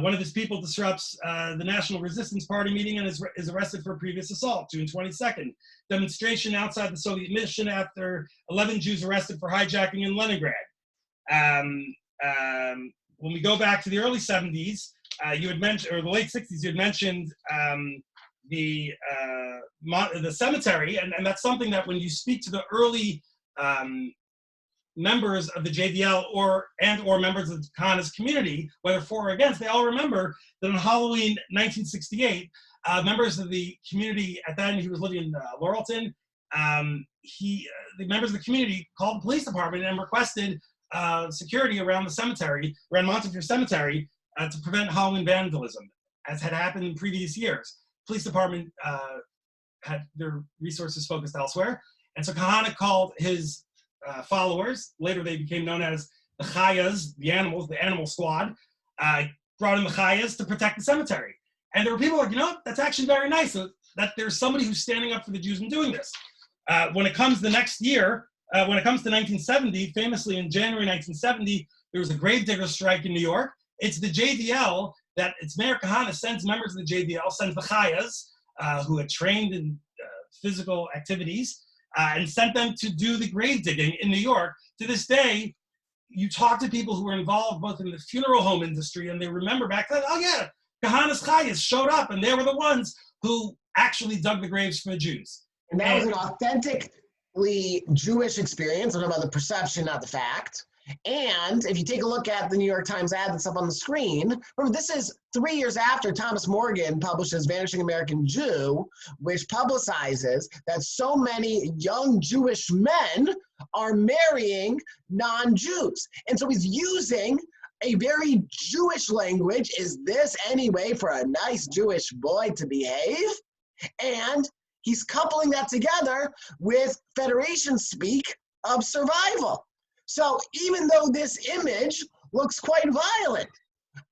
Speaker 2: one of his people disrupts the National Resistance Party meeting and is arrested for a previous assault. June 22nd, demonstration outside the Soviet mission after 11 Jews arrested for hijacking in Leningrad. when we go back to the early 70s, you had mentioned, or the late 60s, you had mentioned the cemetery, and that's something that when you speak to the early members of the JDL or members of Kahane's community, whether for or against, they all remember that on Halloween 1968, members of the community at that time, he was living in Laurelton, the members of the community called the police department and requested security around the cemetery, around Montefiore Cemetery, to prevent Halloween vandalism, as had happened in previous years. Police department had their resources focused elsewhere, and so Kahane called his followers, later they became known as the Chayas, the animal squad, brought in the Chayas to protect the cemetery. And there were people like, you know, that's actually very nice that there's somebody who's standing up for the Jews and doing this. When it comes the next year, when it comes to 1970, famously in January 1970, there was a gravedigger strike in New York. It's the JDL it's Mayor Kahane sends members of the JDL, sends the Chayas, who had trained in physical activities, and sent them to do the grave digging in New York. To this day, you talk to people who were involved both in the funeral home industry, and they remember back then, oh yeah, Kahane's Chayas showed up, and they were the ones who actually dug the graves for the Jews.
Speaker 1: And that was an authentically Jewish experience. I'm talking about the perception, not the fact. And if you take a look at the New York Times ad that's up on the screen, remember this is 3 years after Thomas Morgan publishes Vanishing American Jew, which publicizes that so many young Jewish men are marrying non-Jews. And so he's using a very Jewish language. Is this any way for a nice Jewish boy to behave? And he's coupling that together with Federation speak of survival. So even though this image looks quite violent,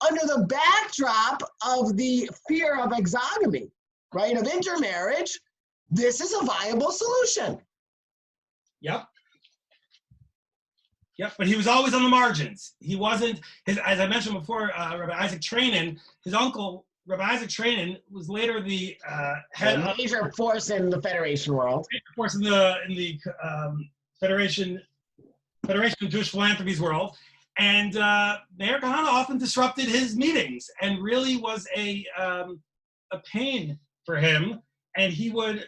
Speaker 1: under the backdrop of the fear of exogamy, right, of intermarriage, this is a viable solution.
Speaker 2: Yep. Yep, but he was always on the margins. He wasn't, as I mentioned before, Rabbi Isaac Trainin, his uncle, Rabbi Isaac Trainin, was later the head of
Speaker 1: major force in the Federation world.
Speaker 2: Major force in the Federation of Jewish Philanthropy's world. And Mayor Kahane often disrupted his meetings and really was a pain for him. And he would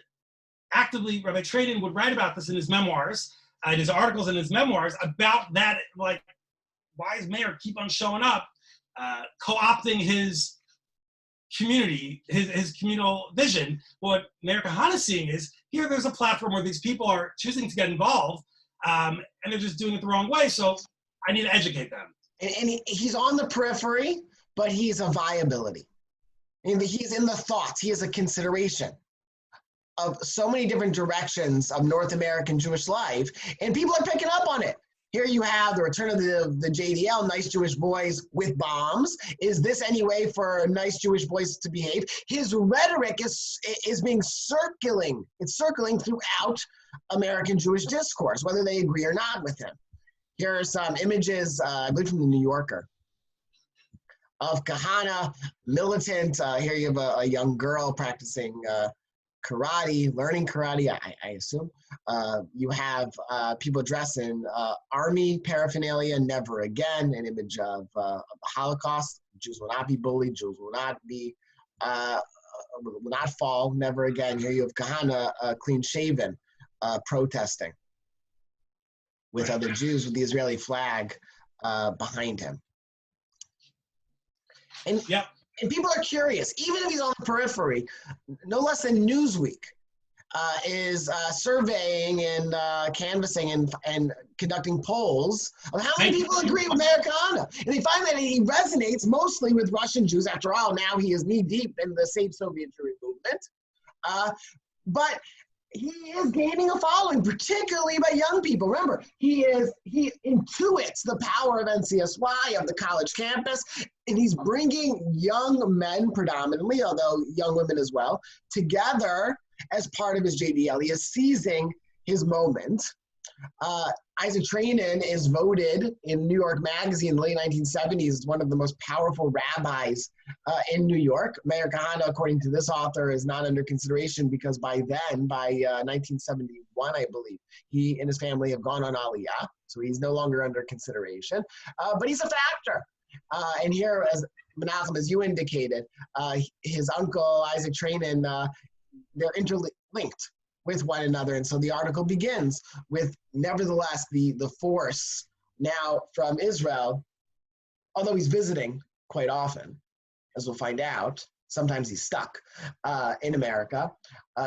Speaker 2: actively, Rabbi Trainin would write about this in his memoirs, in his articles in his memoirs about that, like, why does Mayor keep on showing up, co-opting his community, his communal vision? What Mayor Kahane is seeing is, here there's a platform where these people are choosing to get involved, and they're just doing it the wrong way, so I need to educate them.
Speaker 1: And he's on the periphery, but he's a viability. And he's in the thoughts. He is a consideration of so many different directions of North American Jewish life, and people are picking up on it. Here you have the return of the JDL, nice Jewish boys with bombs. Is this any way for nice Jewish boys to behave? His rhetoric is circling. It's circling throughout American Jewish discourse, whether they agree or not with him. Here are some images, I believe from the New Yorker, of Kahane, militant. Here you have a young girl practicing karate, learning karate, I assume. You have people dressed in army paraphernalia, never again, an image of the Holocaust. Jews will not be bullied, Jews will not fall, never again. Here you have Kahane clean shaven, protesting with other Jews with the Israeli flag behind him. And
Speaker 2: yep.
Speaker 1: And people are curious, even if he's on the periphery, no less than Newsweek is surveying and canvassing and conducting polls of how many people agree with Mayor Kahane. And they find that he resonates mostly with Russian Jews. After all, now he is knee-deep in the Save Soviet Jewry movement. But he is gaining a following, particularly by young people. Remember, he intuits the power of NCSY, of the college campus, and he's bringing young men predominantly, although young women as well, together as part of his JDL. He is seizing his moment. Isaac Trainin is voted in New York Magazine in the late 1970s as one of the most powerful rabbis in New York. Mayor Kahane, according to this author, is not under consideration because by then, by 1971, I believe, he and his family have gone on Aliyah, so he's no longer under consideration. But he's a factor. And here, as Menachem, as you indicated, his uncle, Isaac Trainin, they're interlinked with one another. And so the article begins with, nevertheless, the force now from Israel, although he's visiting quite often, as we'll find out, sometimes he's stuck in America,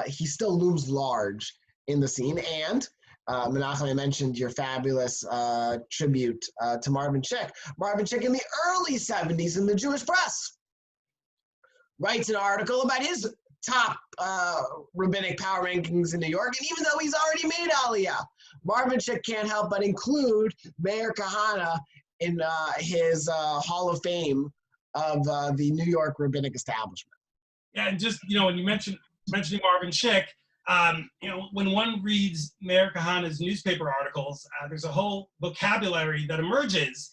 Speaker 1: he still looms large in the scene. And Menachem, I mentioned your fabulous tribute to Marvin Schick. Marvin Schick in the early 70s in the Jewish press writes an article about his top rabbinic power rankings in New York. And even though he's already made Aliyah, Marvin Schick can't help but include Mayor Kahane in his Hall of Fame of the New York rabbinic establishment.
Speaker 2: Yeah, and just, when you mentioning Marvin Schick, when one reads Mayor Kahane's newspaper articles, there's a whole vocabulary that emerges.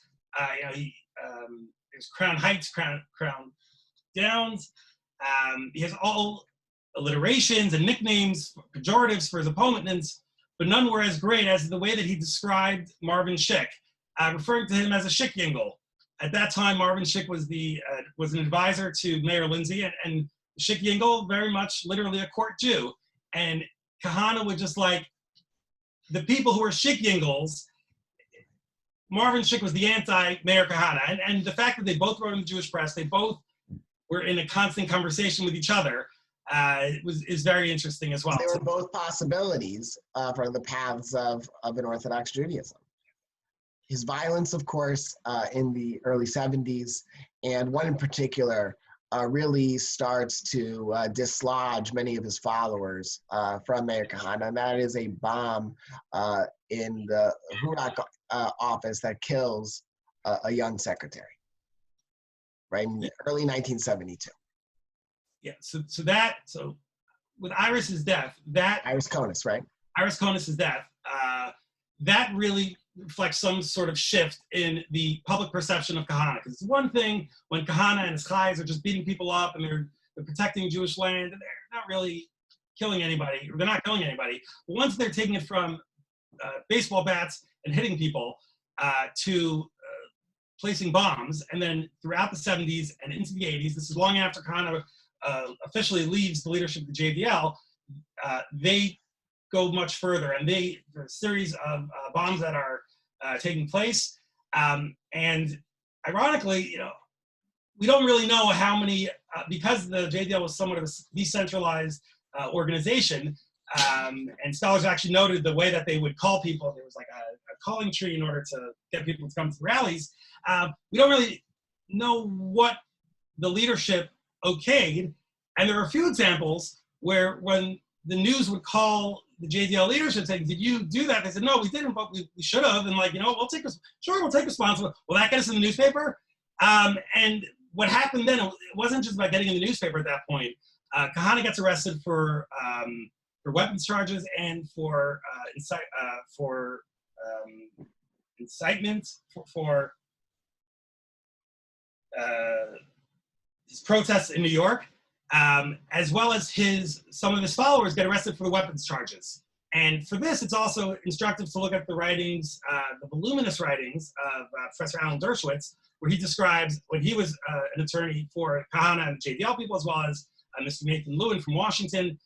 Speaker 2: There's Crown Heights, Crown Downs. He has all alliterations and nicknames, pejoratives for his opponents, but none were as great as the way that he described Marvin Schick, referring to him as a Schick-Yingle. At that time, Marvin Schick was an advisor to Mayor Lindsay, and Schick-Yingle, very much literally a court Jew. And Kahane would just like, the people who were Schick-Yingles, Marvin Schick was the anti-Mayor Kahane. And the fact that they both wrote in the Jewish press, they both were in a constant conversation with each other, is very interesting as well.
Speaker 1: They were both possibilities for the paths of an Orthodox Judaism. His violence, of course, in the early 70s, and one in particular really starts to dislodge many of his followers from Mayor Kahane, and that is a bomb in the Hurak office that kills a young secretary, right, in early 1972.
Speaker 2: Yeah, so with Iris's death,
Speaker 1: Iris Konis, right?
Speaker 2: Iris Konis' death, that really reflects some sort of shift in the public perception of Kahane. Because it's one thing when Kahane and his chais are just beating people up and they're protecting Jewish land, and they're not really killing anybody, or they're not killing anybody. But once they're taking it from baseball bats and hitting people to placing bombs, and then throughout the 70s and into the 80s, this is long after Kahane officially leaves the leadership of the JDL, they go much further, and there's a series of bombs that are taking place. And ironically, we don't really know how many, because the JDL was somewhat of a decentralized organization, and scholars actually noted the way that they would call people. There was like a calling tree in order to get people to come to the rallies. We don't really know what the leadership okayed, and there are a few examples where when the news would call the JDL leadership saying, "Did you do that?" They said, "No, we didn't, but we should have." And we'll take responsibility. Will that get us in the newspaper? And what happened then, it wasn't just about getting in the newspaper at that point. Kahane gets arrested for weapons charges and for incitement for his protests in New York. As well as some of his followers get arrested for the weapons charges. And for this, it's also instructive to look at the writings, the voluminous writings of Professor Alan Dershowitz, where he describes when he was an attorney for Kahane and the JDL people, as well as Mr. Nathan Lewin from Washington,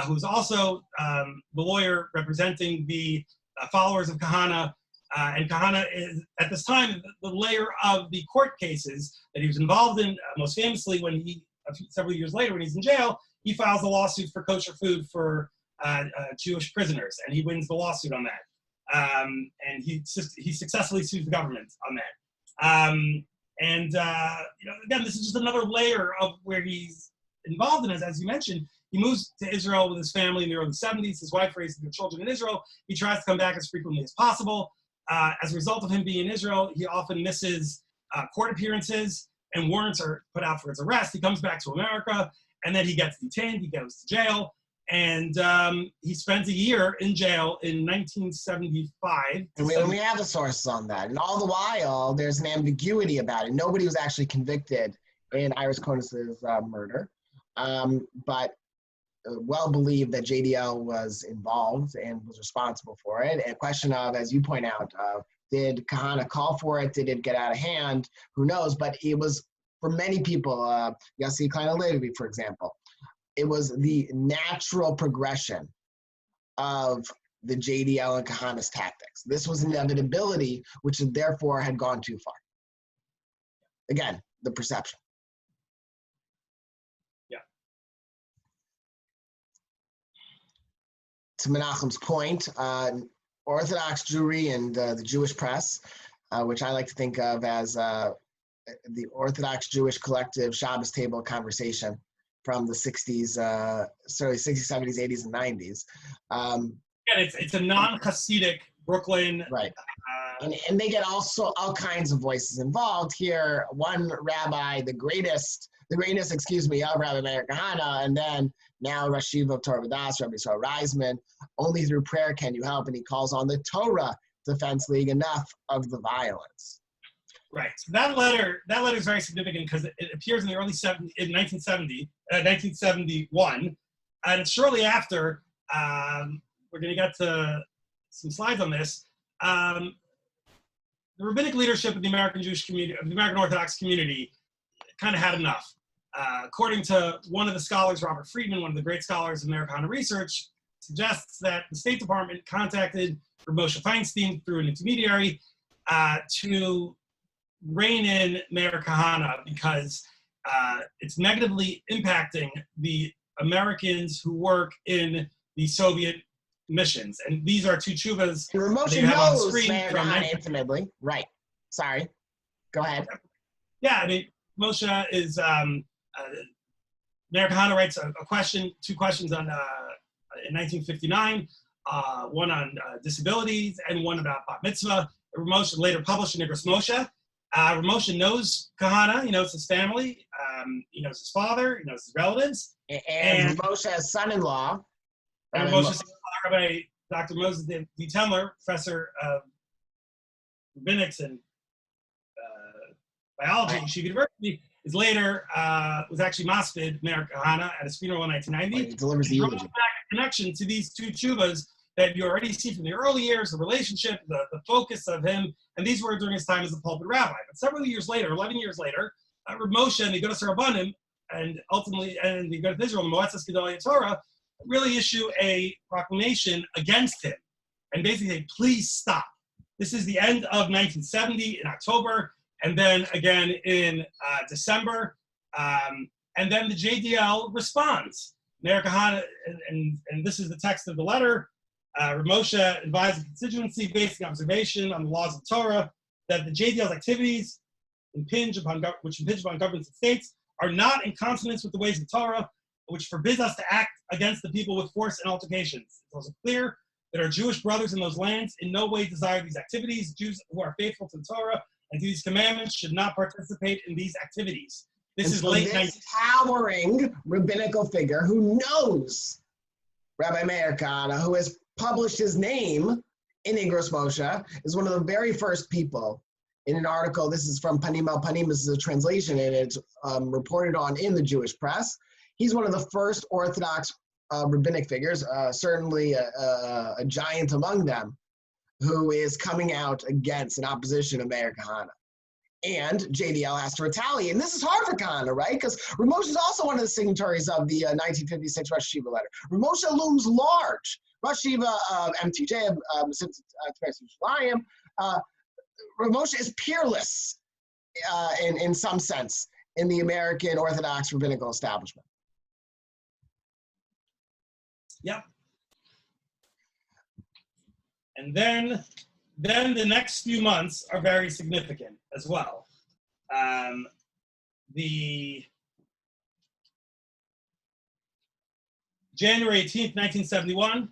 Speaker 2: who's also the lawyer representing the followers of Kahane. And Kahane is, at this time, the layer of the court cases that he was involved in, most famously when several years later, when he's in jail, he files a lawsuit for kosher food for Jewish prisoners, and he wins the lawsuit on that. And he successfully sues the government on that. Again, this is just another layer of where he's involved in. As you mentioned, he moves to Israel with his family in the early 70s. His wife raises their children in Israel. He tries to come back as frequently as possible. As a result of him being in Israel, he often misses court appearances, and warrants are put out for his arrest. He comes back to America, and then he gets detained. He goes to jail, and he spends a year in jail in 1975.
Speaker 1: And we have the sources on that. And all the while, there's an ambiguity about it. Nobody was actually convicted in Iris Konis's murder, but well believed that JDL was involved and was responsible for it. A question of, as you point out, Did Kahane call for it? Did it get out of hand? Who knows? But it was, for many people, Yossi Klein Levy, for example, it was the natural progression of the JDL and Kahane's tactics. This was an inevitability, which therefore had gone too far. Again, the perception.
Speaker 2: Yeah.
Speaker 1: To Menachem's point, Orthodox Jewry and the Jewish press, which I like to think of as the Orthodox Jewish collective Shabbos table conversation from the 60s, certainly 60s, 70s, 80s, and 90s.
Speaker 2: It's a non-Hasidic Brooklyn.
Speaker 1: Right. And they get also all kinds of voices involved here. One rabbi, the greatest, of Rabbi Meir Kahane, and then now Rosh Yeshiva of Torah Vodaas, Rabbi Yisrael Reisman. Only through prayer can you help, and he calls on the Torah Defense League. Enough of the violence.
Speaker 2: Right. So that letter is very significant because it appears in the early 1971, and shortly after, we're going to get to some slides on this. The rabbinic leadership of the American Jewish community, of the American Orthodox community, kind of had enough. According to one of the scholars, Robert Friedman, one of the great scholars of Meir Kahane research, suggests that the State Department contacted Moshe Feinstein through an intermediary to rein in Meir Kahane because it's negatively impacting the Americans who work in the Soviet missions. And these are two tshuvas that you have on screen.
Speaker 1: Meir Kahane intimately. Right. Sorry. Go ahead.
Speaker 2: Yeah, I mean, Moshe is, Meir Kahane writes two questions on, in 1959, one on disabilities and one about bat mitzvah. Moshe later published in Igros Moshe. Moshe knows Kahane, he knows his family, he knows his father, he knows his relatives.
Speaker 1: And Moshe's son-in-law.
Speaker 2: And Moshe's son-in-law, Rabbi Dr. Moses D. Tendler, professor of rabbinics and biology at Yeshiva University, is later, was actually Masfid Meir Kahane at his funeral in 1990.
Speaker 1: He delivers the eulogy.
Speaker 2: Connection to these two tshuvas that you already see from the early years, the relationship, the focus of him, and these were during his time as a pulpit rabbi. But several years later, 11 years later, Reb Moshe and the Gedolos Rabbanim, and ultimately, and the Gedolos Israel, the Moetzes Gedolei Torah, really issue a proclamation against him, and basically say, please stop. This is the end of 1970 in October, and then again in December, and then the JDL responds. Meir Kahane, and this is the text of the letter. Reb Moshe advised the constituency, based on observation on the laws of Torah, that the JDL's activities which impinge upon governments and states are not in consonance with the ways of Torah, which forbids us to act against the people with force and altercations. It's also clear that our Jewish brothers in those lands in no way desire these activities. Jews who are faithful to the Torah and to these commandments should not participate in these activities. This is late
Speaker 1: this towering rabbinical figure who knows Rabbi Meir Kahane, who has published his name in Igros Moshe, is one of the very first people in an article. This is from Panim al Panim. This is a translation, and it's reported on in the Jewish press. He's one of the first Orthodox rabbinic figures, certainly a giant among them, who is coming out against an opposition of Meir Kahane. And JDL has to retaliate. And this is hard for Kahane, right? Because Reb Moshe is also one of the signatories of the 1956 Rosh Yeshiva letter. Reb Moshe looms large. Rosh Yeshiva MTJ, Reb Moshe is peerless in some sense in the American Orthodox rabbinical establishment.
Speaker 2: Yep. And then the next few months are very significant as well. The January 18th, 1971,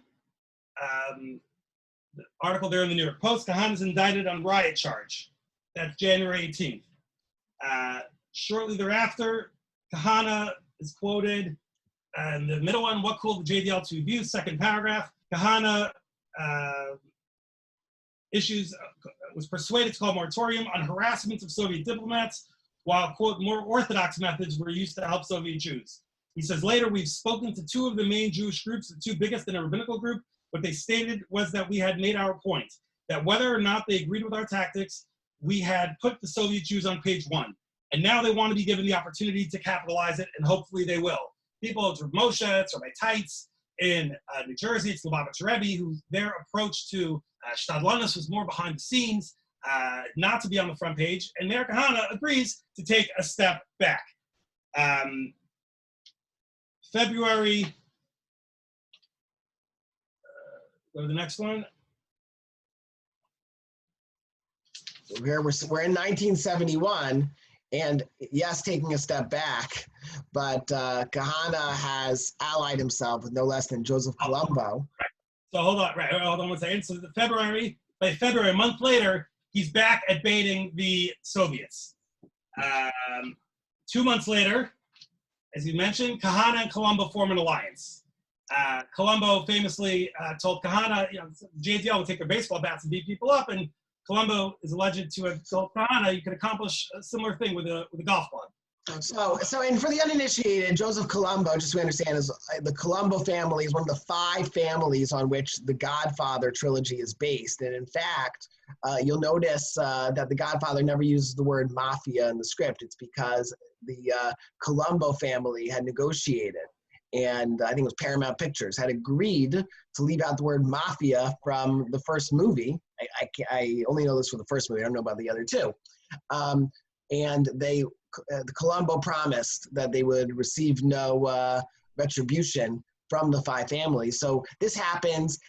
Speaker 2: the article there in the New York Post, Kahane is indicted on riot charge. That's January 18th. Shortly thereafter, Kahane is quoted, and the middle one, what called the JDL to abuse, second paragraph, Kahane was persuaded to call a moratorium on harassment of Soviet diplomats, while, quote, more orthodox methods were used to help Soviet Jews. He says, later, we've spoken to two of the main Jewish groups, the two biggest in a rabbinical group. What they stated was that we had made our point. that whether or not they agreed with our tactics, we had put the Soviet Jews on page 1. And now they want to be given the opportunity to capitalize it, and hopefully they will. People, it's Rav Moshe, it's Rabbi Teitz. In New Jersey, it's Lubavitcher Rebbe, who their approach to Shtadlanus was more behind the scenes, not to be on the front page. And Meir Kahane agrees to take a step back. February, go to the next one.
Speaker 1: We're in 1971, and yes, taking a step back, but Kahane has allied himself with no less than Joseph Colombo.
Speaker 2: Right. So hold on 1 second. So by February, a month later, he's back at baiting the Soviets. 2 months later, as you mentioned, Kahane and Colombo form an alliance. Colombo famously told Kahane, JDL would take their baseball bats and beat people up, and Colombo is alleged to have told Kahane you could accomplish a similar thing with a golf club.
Speaker 1: So, and for the uninitiated, Joseph Colombo, just so we understand, is the Colombo family is one of the 5 families on which the Godfather trilogy is based. And in fact, you'll notice that the Godfather never uses the word mafia in the script. It's because the Colombo family had negotiated, and I think it was Paramount Pictures, had agreed to leave out the word mafia from the first movie. I only know this for the first movie. I don't know about the other 2. And the Colombo promised that they would receive no retribution from the 5 families. So this happens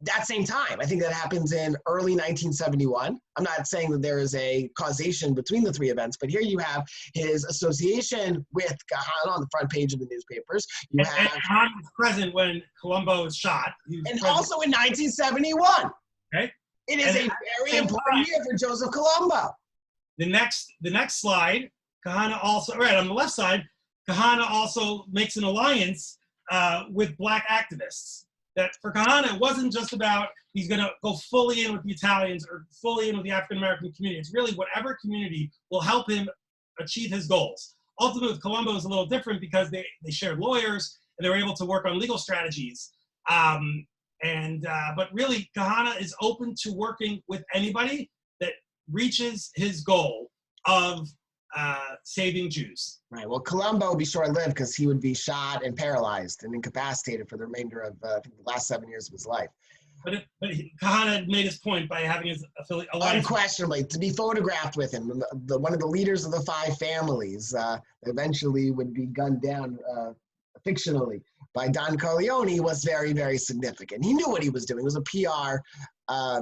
Speaker 1: that same time. I think that happens in early 1971. I'm not saying that there is a causation between the 3 events, but here you have his association with Kahane on the front page of the newspapers.
Speaker 2: And Kahane was present when Colombo was shot.
Speaker 1: And also in 1971.
Speaker 2: Okay.
Speaker 1: It is a very important year for Joseph Colombo.
Speaker 2: The next slide, Kahane also, right on the left side, Kahane also makes an alliance with black activists. That for Kahane, it wasn't just about he's going to go fully in with the Italians or fully in with the African-American community. It's really whatever community will help him achieve his goals. Ultimately, with Colombo, is a little different because they shared lawyers and they were able to work on legal strategies. But really, Kahane is open to working with anybody that reaches his goal of saving Jews.
Speaker 1: Right. Well, Colombo would be short-lived because he would be shot and paralyzed and incapacitated for the remainder of the last 7 years of his life.
Speaker 2: But Kahane made his point by having his affiliate.
Speaker 1: Unquestionably, to be photographed with him, one of the leaders of the 5 families, eventually would be gunned down fictionally by Don Corleone, was very, very significant. He knew what he was doing. He was a PR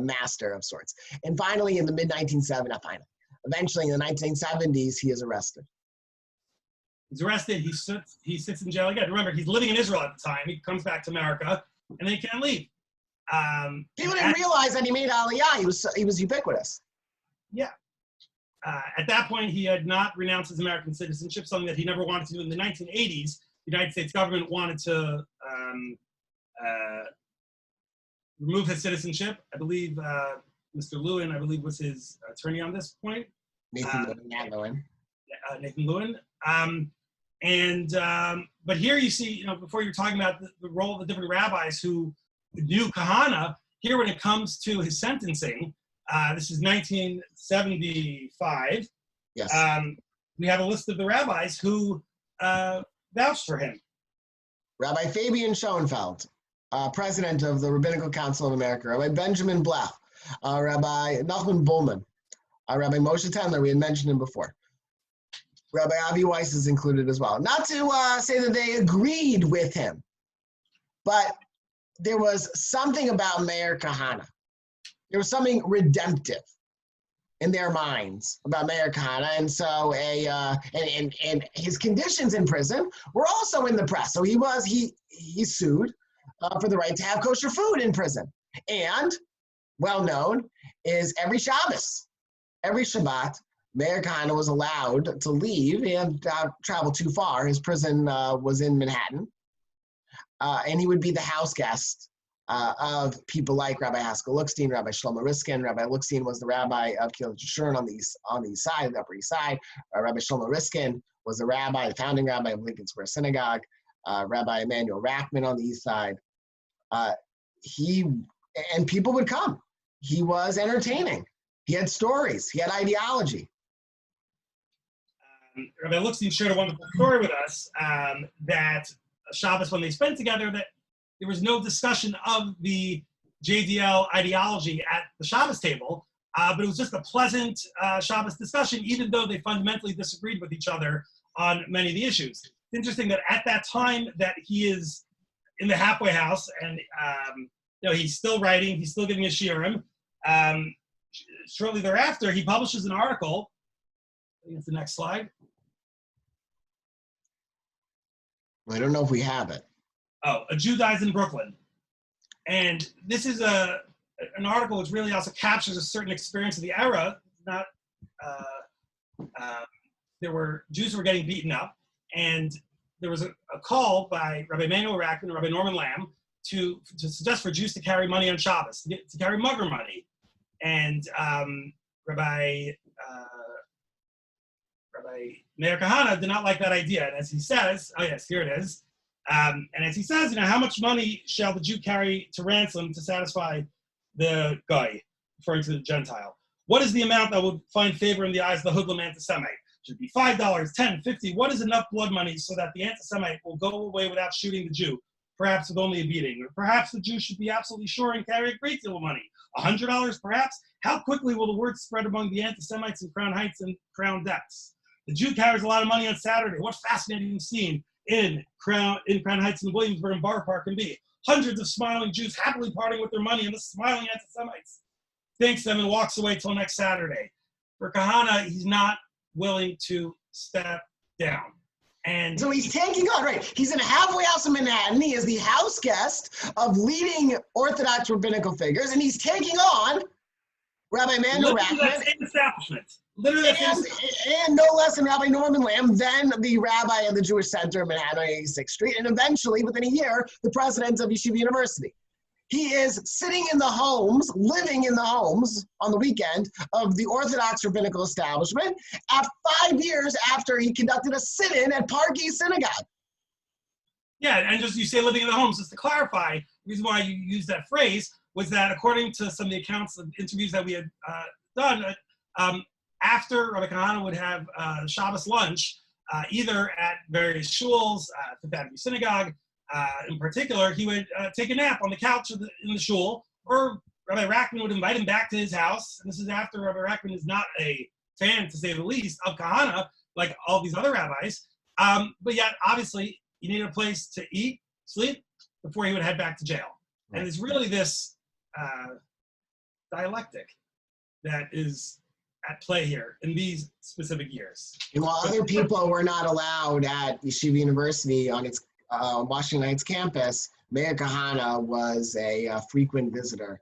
Speaker 1: master of sorts. And finally, in the mid-1970s, eventually in the 1970s, he is arrested.
Speaker 2: He's arrested. He sits in jail again. Remember, he's living in Israel at the time. He comes back to America, and they can't leave.
Speaker 1: People didn't realize that he made Aliyah. He was ubiquitous.
Speaker 2: Yeah. At that point, he had not renounced his American citizenship, something that he never wanted to do. In the 1980s, the United States government wanted to remove his citizenship. I believe Mr. Lewin, was his attorney on this point.
Speaker 1: Nathan Lewin.
Speaker 2: Nathan Lewin. But here you see, before you're talking about the role of the different rabbis who knew Kahane, here when it comes to his sentencing, this is 1975.
Speaker 1: Yes.
Speaker 2: We have a list of the rabbis who vouched for him.
Speaker 1: Rabbi Fabian Schoenfeld, president of the Rabbinical Council of America. Rabbi Benjamin Blech. Rabbi Nachman Bullman, Rabbi Moshe Tendler, we had mentioned him before. Rabbi Avi Weiss is included as well. Not to say that they agreed with him, but there was something about Meir Kahane. There was something redemptive in their minds about Meir Kahane, and so and his conditions in prison were also in the press. So he sued for the right to have kosher food in prison, and well known is every Shabbos, every Shabbat, Meir Kahane was allowed to leave and travel too far. His prison was in Manhattan, and he would be the house guest of people like Rabbi Haskell Lookstein, Rabbi Shlomo Riskin. Rabbi Lookstein was the rabbi of Kiryat Yeshurun on the east side, the Upper East Side. Rabbi Shlomo Riskin was the founding rabbi of Lincoln Square Synagogue. Rabbi Emanuel Rackman on the east side. And people would come. he was entertaining. He had stories. He had ideology.
Speaker 2: Rabbi Lookstein shared a wonderful story with us that Shabbos, when they spent together, that there was no discussion of the JDL ideology at the Shabbos table, but it was just a pleasant Shabbos discussion, even though they fundamentally disagreed with each other on many of the issues. It's interesting that at that time that he is in the halfway house, and he's still writing, he's still giving a shiurim. Shortly thereafter, he publishes an article. I think it's the next slide.
Speaker 1: I don't know if we have it.
Speaker 2: Oh, a Jew dies in Brooklyn. And this is an article which really also captures a certain experience of the era. Not there were Jews who were getting beaten up, and there was a call by Rabbi Emanuel Rackman and Rabbi Norman Lamb to suggest for Jews to carry money on Shabbos, to carry mugger money. And Rabbi Meir Kahane did not like that idea. And as he says, oh yes, here it is. And as he says, how much money shall the Jew carry to ransom to satisfy the guy, referring to the Gentile? What is the amount that would find favor in the eyes of the hoodlum anti-Semite? Should it be $5, $10, $50? What is enough blood money so that the anti-Semite will go away without shooting the Jew, perhaps with only a beating? Or perhaps the Jew should be absolutely sure and carry a great deal of money. $100 perhaps? How quickly will the word spread among the anti-Semites in Crown Heights and Crown Depths? The Jew carries a lot of money on Saturday. What fascinating scene in Crown Heights and Williamsburg and Borough Park can be. Hundreds of smiling Jews happily parting with their money and the smiling anti-Semites. Thanks them and walks away till next Saturday. For Kahane, he's not willing to step down. And
Speaker 1: so he's taking on, right, he's in a halfway house in Manhattan. He is the house guest of leading Orthodox rabbinical figures, and he's taking on Rabbi Emanuel Rackman. Literally and no less than Rabbi Norman Lamb, then the rabbi of the Jewish Center in Manhattan on 86th Street, and eventually, within a year, the president of Yeshiva University. He is sitting in the homes, living in the homes on the weekend of the Orthodox rabbinical establishment at 5 years after he conducted a sit-in at Park East Synagogue.
Speaker 2: Yeah, and just you say living in the homes, just to clarify, the reason why you used that phrase was that according to some of the accounts of interviews that we had done, after Rabbi Kahane would have Shabbos lunch, either at various shuls, Fifth Avenue Synagogue, in particular, he would take a nap on the couch in the shul, or Rabbi Rackman would invite him back to his house. And this is after Rabbi Rackman is not a fan, to say the least, of Kahane, like all these other rabbis. But yet, obviously, he needed a place to eat, sleep, before he would head back to jail. Right. And it's really this dialectic that is at play here in these specific years.
Speaker 1: And while other people were not allowed at Yeshiva University on its Washington Heights campus, Meir Kahane was a frequent visitor.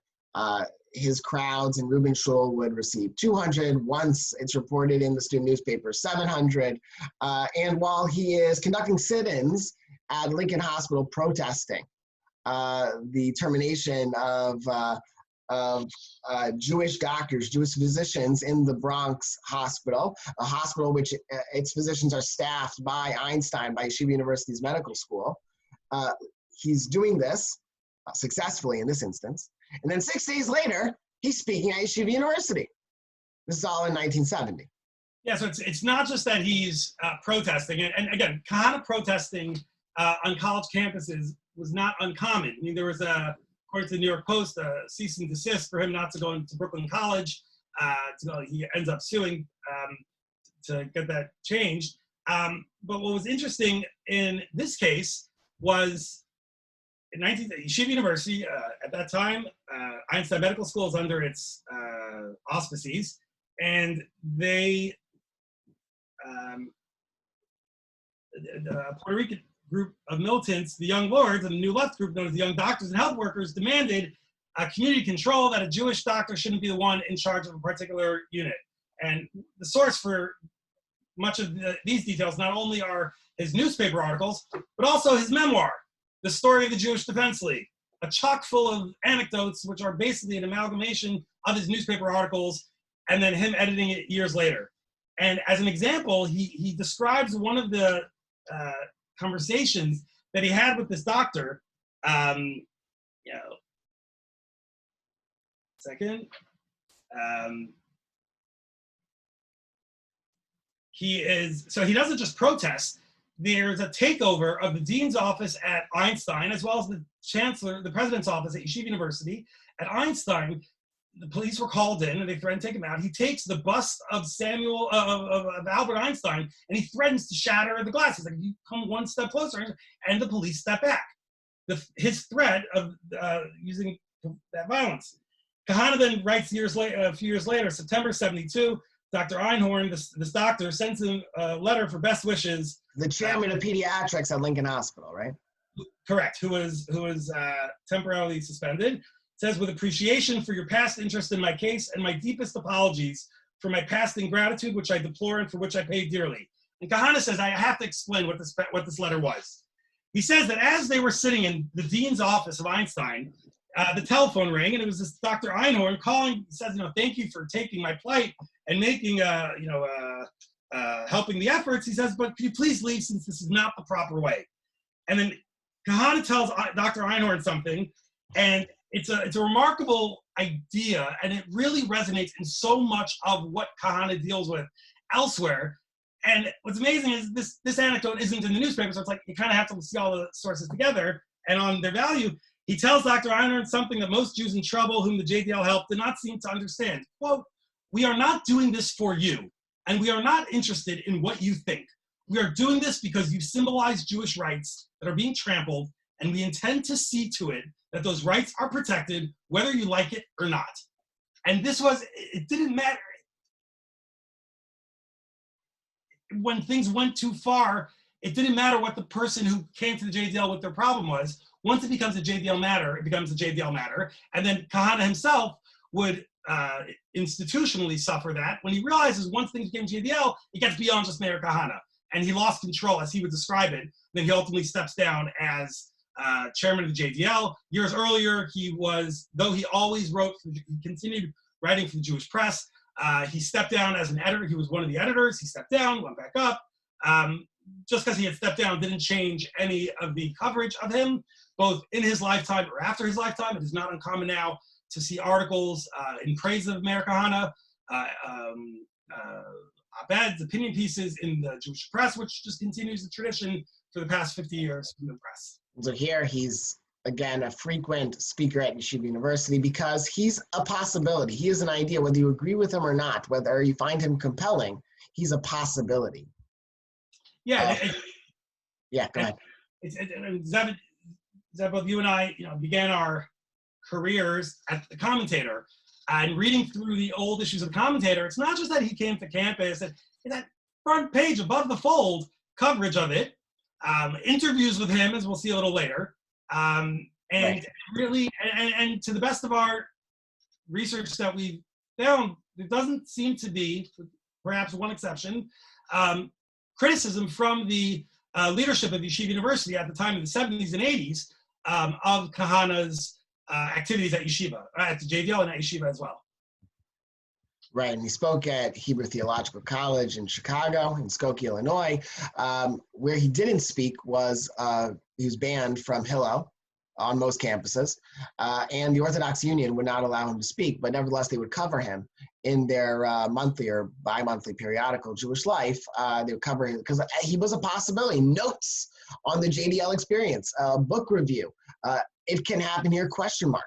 Speaker 1: His crowds in Reuben Shul would receive 200. Once it's reported in the student newspaper, 700. And while he is conducting sit-ins at Lincoln Hospital protesting the termination of Jewish doctors, Jewish physicians in the Bronx hospital, a hospital which its physicians are staffed by Einstein, by Yeshiva University's medical school. He's doing this successfully in this instance. And then 6 days later, he's speaking at Yeshiva University. This is all in 1970.
Speaker 2: Yeah, so it's not just that he's protesting. And again, Kahane protesting on college campuses was not uncommon. I mean, there was according to the New York Post, a cease and desist for him not to go into Brooklyn College. He ends up suing to get that changed. But what was interesting in this case was in Yeshiva University, at that time, Einstein Medical School is under its auspices, and they, the Puerto Rican group of militants, the Young Lords, and the New Left group known as the Young Doctors and Health Workers, demanded community control, that a Jewish doctor shouldn't be the one in charge of a particular unit. And the source for much of these details not only are his newspaper articles, but also his memoir, The Story of the Jewish Defense League, a chock full of anecdotes which are basically an amalgamation of his newspaper articles and then him editing it years later. And as an example, he describes one of the conversations that he had with this doctor. second. He doesn't just protest. There's a takeover of the dean's office at Einstein, as well as the chancellor, the president's office at Yeshiva University. At Einstein, the police were called in and they threatened to take him out. He takes the bust of of Albert Einstein and he threatens to shatter the glass. He's like, you come one step closer, and the police step back. His threat of using that violence. Kahane then writes a few years later, September 72, Dr. Einhorn, this doctor, sends him a letter for best wishes.
Speaker 1: The chairman of pediatrics at Lincoln Hospital, right?
Speaker 2: Correct, who was temporarily suspended. Says, with appreciation for your past interest in my case and my deepest apologies for my past ingratitude, which I deplore and for which I pay dearly. And Kahane says, I have to explain what this letter was. He says that as they were sitting in the dean's office of Einstein, the telephone rang, and it was this Dr. Einhorn calling. Says, thank you for taking my plight and making, helping the efforts. He says, but could you please leave since this is not the proper way? And then Kahane tells Dr. Einhorn something, and it's a remarkable idea, and it really resonates in so much of what Kahane deals with elsewhere. And what's amazing is this anecdote isn't in the newspaper, so it's like you kind of have to see all the sources together and on their value. He tells Dr. Einhorn something that most Jews in trouble whom the JDL helped did not seem to understand. Quote, we are not doing this for you, and we are not interested in what you think. We are doing this because you symbolize Jewish rights that are being trampled, and we intend to see to it that those rights are protected, whether you like it or not. And it didn't matter. When things went too far, it didn't matter what the person who came to the JDL with their problem was. Once it becomes a JDL matter, it becomes a JDL matter. And then Kahane himself would institutionally suffer that. When he realizes once things became JDL, it gets beyond just Mayor Kahane. And he lost control, as he would describe it. Then he ultimately steps down as chairman of the JDL. Years earlier, though he always wrote, he continued writing for the Jewish press. He stepped down as an editor. He was one of the editors. He stepped down, went back up. Just because he had stepped down didn't change any of the coverage of him, both in his lifetime or after his lifetime. It is not uncommon now to see articles in praise of Mayor Kahane, op-eds, opinion pieces in the Jewish press, which just continues the tradition for the past 50 years from the press.
Speaker 1: So here he's, again, a frequent speaker at Yeshiva University because he's a possibility. He is an idea, whether you agree with him or not, whether you find him compelling, he's a possibility.
Speaker 2: Yeah.
Speaker 1: Yeah, go ahead.
Speaker 2: Both you and I, began our careers at the Commentator, and reading through the old issues of the Commentator, it's not just that he came to campus, and that front page above the fold coverage of it, interviews with him, as we'll see a little later, and right. Really, and to the best of our research that we found, there doesn't seem to be, perhaps one exception, criticism from the leadership of Yeshiva University at the time of the 70s and 80s of Kahane's activities at Yeshiva, at the JDL and at Yeshiva as well.
Speaker 1: Right, and he spoke at Hebrew Theological College in Chicago, in Skokie, Illinois. Where he didn't speak was, he was banned from Hillel on most campuses, and the Orthodox Union would not allow him to speak, but nevertheless they would cover him in their monthly or bi-monthly periodical, Jewish Life. They would cover him because he was a possibility. Notes on the JDL experience, book review. It can happen here, question mark.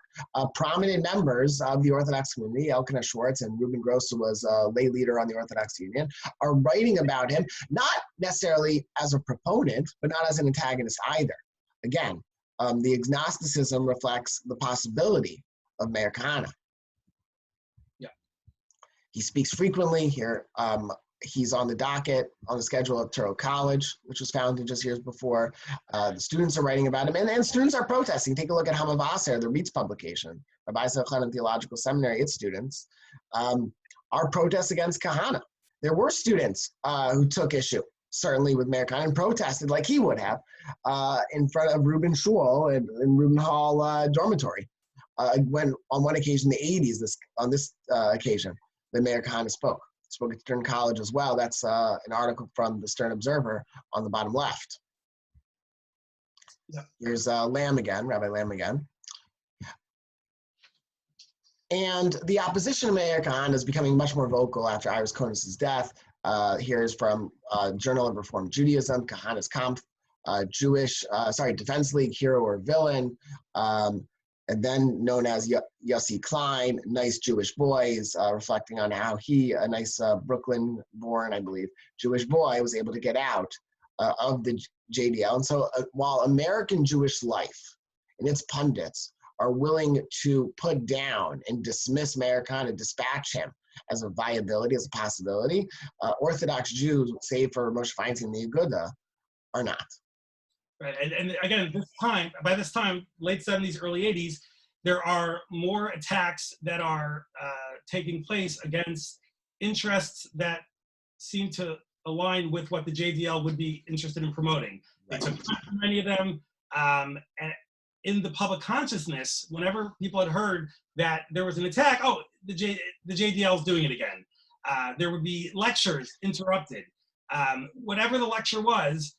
Speaker 1: Prominent members of the Orthodox community, Elkanah Schwartz and Reuben Gross, who was a lay leader on the Orthodox Union, are writing about him, not necessarily as a proponent, but not as an antagonist either. Again, the agnosticism reflects the possibility of Mayor Kahane.
Speaker 2: Yeah.
Speaker 1: He speaks frequently here. He's on the docket, on the schedule of Touro College, which was founded just years before. The students are writing about him, and students are protesting. Take a look at Hamavaser, the Reitz publication, Rabbi Yochanan Theological Seminary, its students are protests against Kahane. There were students who took issue, certainly with Mayor Kahane, and protested like he would have in front of Reuben Shul and in Reuben Hall dormitory. When on one occasion, the 80s, on this occasion, the Mayor Kahane spoke at Stern College as well. That's an article from the Stern Observer on the bottom left. Yeah. Here's Lamb again, Rabbi Lamb again. And the opposition to Meir Kahane is becoming much more vocal after Iris Konis's death. Here is from Journal of Reform Judaism, Kahane's Kampf, Defense League, Hero or Villain, and then known as Yossi Klein, Nice Jewish Boys, reflecting on how he, a nice Brooklyn-born, I believe, Jewish boy, was able to get out of the JDL. And so while American Jewish life and its pundits are willing to put down and dismiss Meir Kahane and dispatch him as a viability, as a possibility, Orthodox Jews, save for Moshe Feinstein and the Aguda, are not.
Speaker 2: Right, and again, by this time, late 70s, early 80s, there are more attacks that are taking place against interests that seem to align with what the JDL would be interested in promoting. They took many of them, and in the public consciousness, whenever people had heard that there was an attack, oh, the JDL is doing it again. There would be lectures interrupted. Whatever the lecture was,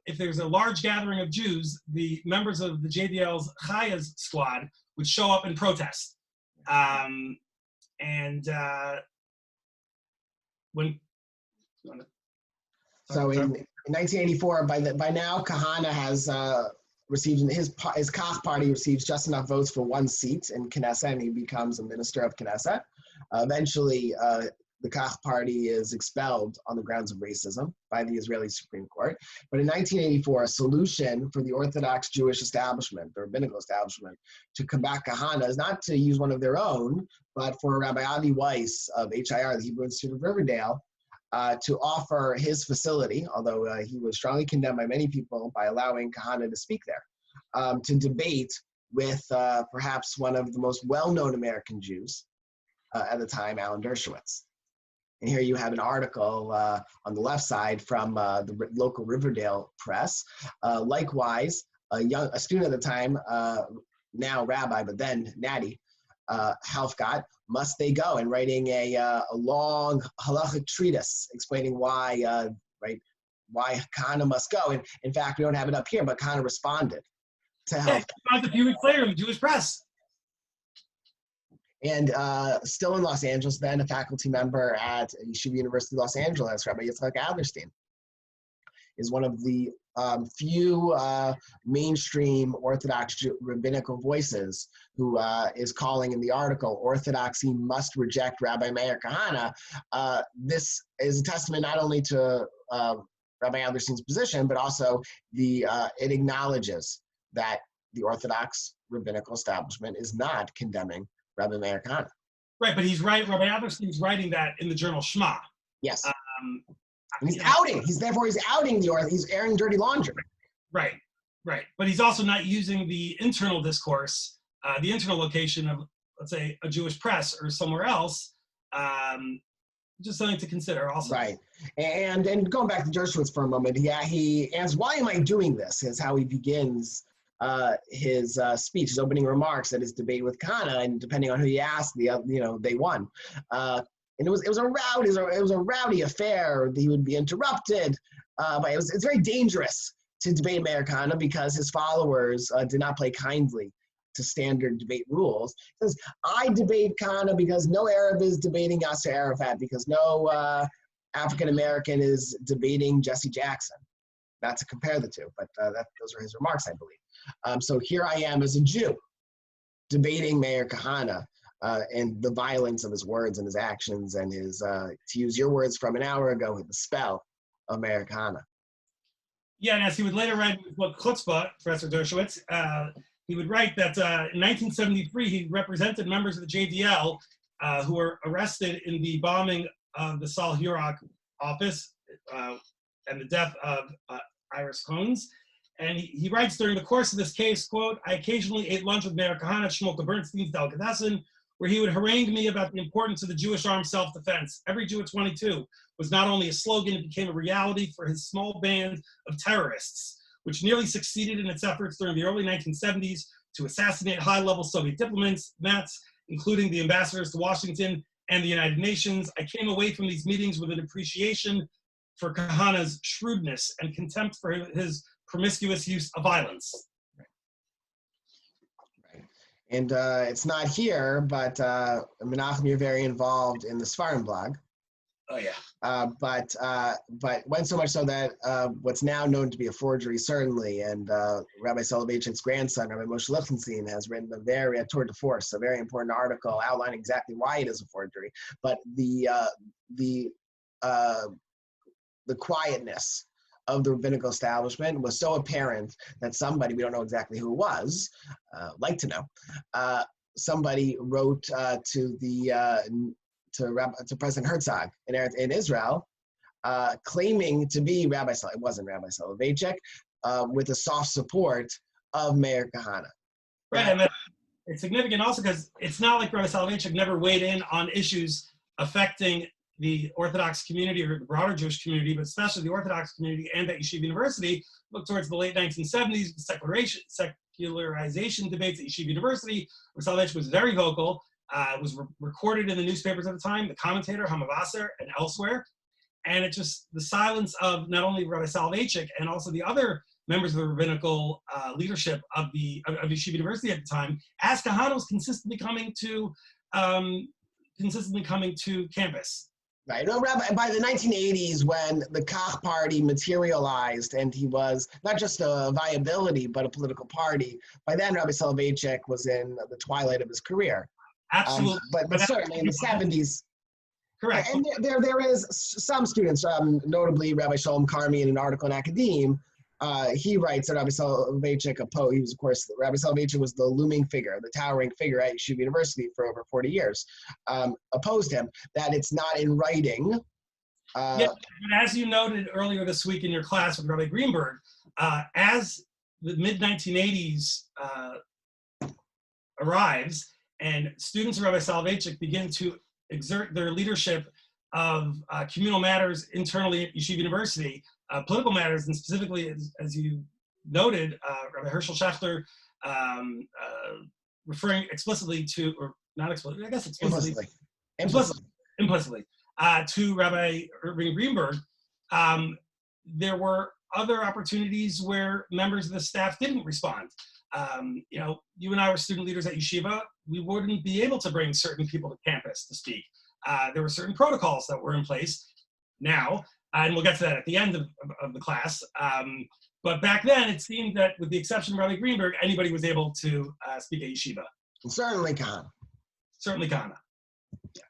Speaker 2: if there was a large gathering of Jews, the members of the JDL's Chayas squad would show up and protest.
Speaker 1: So in 1984, by now, Kahane has received, his Kach party receives just enough votes for one seat in Knesset, and he becomes a minister of Knesset. Eventually, the Kach party is expelled on the grounds of racism by the Israeli Supreme Court. But in 1984, a solution for the Orthodox Jewish establishment, the rabbinical establishment, to combat Kahane is not to use one of their own, but for Rabbi Avi Weiss of HIR, the Hebrew Institute of Riverdale, to offer his facility, although he was strongly condemned by many people by allowing Kahane to speak there, to debate with perhaps one of the most well-known American Jews at the time, Alan Dershowitz. And here you have an article on the left side from the local Riverdale press. Likewise, a student at the time, now rabbi, but then Natty, Halfgott, must they go, and writing a long halachic treatise explaining why Kahane must go. And in fact, we don't have it up here, but Kahane responded to Halfgott.
Speaker 2: Yeah, a few weeks later in the Jewish press.
Speaker 1: And still in Los Angeles, then a faculty member at Yeshiva University Los Angeles, Rabbi Yitzchak Adlerstein, is one of the few mainstream Orthodox rabbinical voices who is calling in the article, Orthodoxy must reject Rabbi Meir Kahane. This is a testament not only to Rabbi Adlerstein's position, but also it acknowledges that the Orthodox rabbinical establishment is not condemning Rabbi Meir Kahane.
Speaker 2: Right, but he's right. Rabbi Adlerstein's writing that in the journal Shema.
Speaker 1: Yes. And he's outing. He's outing he's airing dirty laundry.
Speaker 2: Right. But he's also not using the internal discourse, the internal location of, let's say, a Jewish press or somewhere else. Just something to consider also.
Speaker 1: Right. And going back to Dershowitz for a moment, he asks, why am I doing this? Is how he begins his speech, his opening remarks at his debate with Kahane, and depending on who you ask, they won. And it was a rowdy affair. He would be interrupted, but it's very dangerous to debate Meir Kahane because his followers did not play kindly to standard debate rules. He says, I debate Kahane because no Arab is debating Yasser Arafat, because no African American is debating Jesse Jackson. Not to compare the two, but those are his remarks, I believe. So here I am as a Jew debating Meir Kahane and the violence of his words and his actions and his, to use your words from an hour ago, the spell of Meir Kahane.
Speaker 2: Yeah, and as he would later write in his book Chutzpah, Professor Dershowitz, he would write that in 1973 he represented members of the JDL who were arrested in the bombing of the Sal Hurak office and the death of Iris Cones. And he writes, during the course of this case, quote, I occasionally ate lunch with Meir Kahane at Shmulka Bernstein's Delicatessen, where he would harangue me about the importance of the Jewish armed self-defense. Every Jew at 22 was not only a slogan, it became a reality for his small band of terrorists, which nearly succeeded in its efforts during the early 1970s to assassinate high-level Soviet diplomats, including the ambassadors to Washington and the United Nations. I came away from these meetings with an appreciation for Kahane's shrewdness and contempt for his promiscuous use of violence.
Speaker 1: Right. And it's not here, but Menachem, you're very involved in the Sfarim blog.
Speaker 2: Oh yeah.
Speaker 1: But went so much so that what's now known to be a forgery, certainly, and Rabbi Soloveitchik's grandson, Rabbi Moshe Lichtenstein, has written a very tour de force, a very important article outlining exactly why it is a forgery. But the quietness of the rabbinical establishment was so apparent that somebody, we don't know exactly who it was, like to know, somebody wrote to President Herzog in Israel, claiming to be it wasn't Rabbi Soloveitchik, with the soft support of Meir Kahane.
Speaker 2: Right, and it's significant also because it's not like Rabbi Soloveitchik never weighed in on issues affecting the Orthodox community or the broader Jewish community, but especially the Orthodox community and at Yeshiva University. Look towards the late 1970s, the secularization debates at Yeshiva University, where Soloveitchik was very vocal. It was recorded in the newspapers at the time, the Commentator, Hamavasar, and elsewhere. And it just, the silence of not only Rabbi Soloveitchik and also the other members of the rabbinical leadership of Yeshiva University at the time, as Kahane was consistently coming to campus.
Speaker 1: Right. No, Rabbi, by the 1980s, when the Kach party materialized and he was not just a viability, but a political party, by then Rabbi Soloveitchik was in the twilight of his career.
Speaker 2: Absolutely.
Speaker 1: But certainly in the 70s.
Speaker 2: Correct.
Speaker 1: And there is some students, notably Rabbi Shalom Karmi, in an article in Academe, he writes that Rabbi Soloveitchik Rabbi Soloveitchik was the looming figure, the towering figure at Yeshiva University for over 40 years, opposed him, that it's not in writing.
Speaker 2: Yeah, but as you noted earlier this week in your class with Rabbi Greenberg, as the mid-1980s arrives and students of Rabbi Soloveitchik begin to exert their leadership of communal matters internally at Yeshiva University, political matters, and specifically, as you noted, Rabbi Herschel Schachter referring explicitly to, or not explicitly, I guess explicitly, implicitly to Rabbi Irving Greenberg, there were other opportunities where members of the staff didn't respond. You and I were student leaders at Yeshiva. We wouldn't be able to bring certain people to campus to speak. There were certain protocols that were in place now, and we'll get to that at the end of the class. But back then, it seemed that with the exception of Rabbi Greenberg, anybody was able to speak at Yeshiva.
Speaker 1: And certainly Kahane.
Speaker 2: Certainly Kahane.
Speaker 1: Yeah.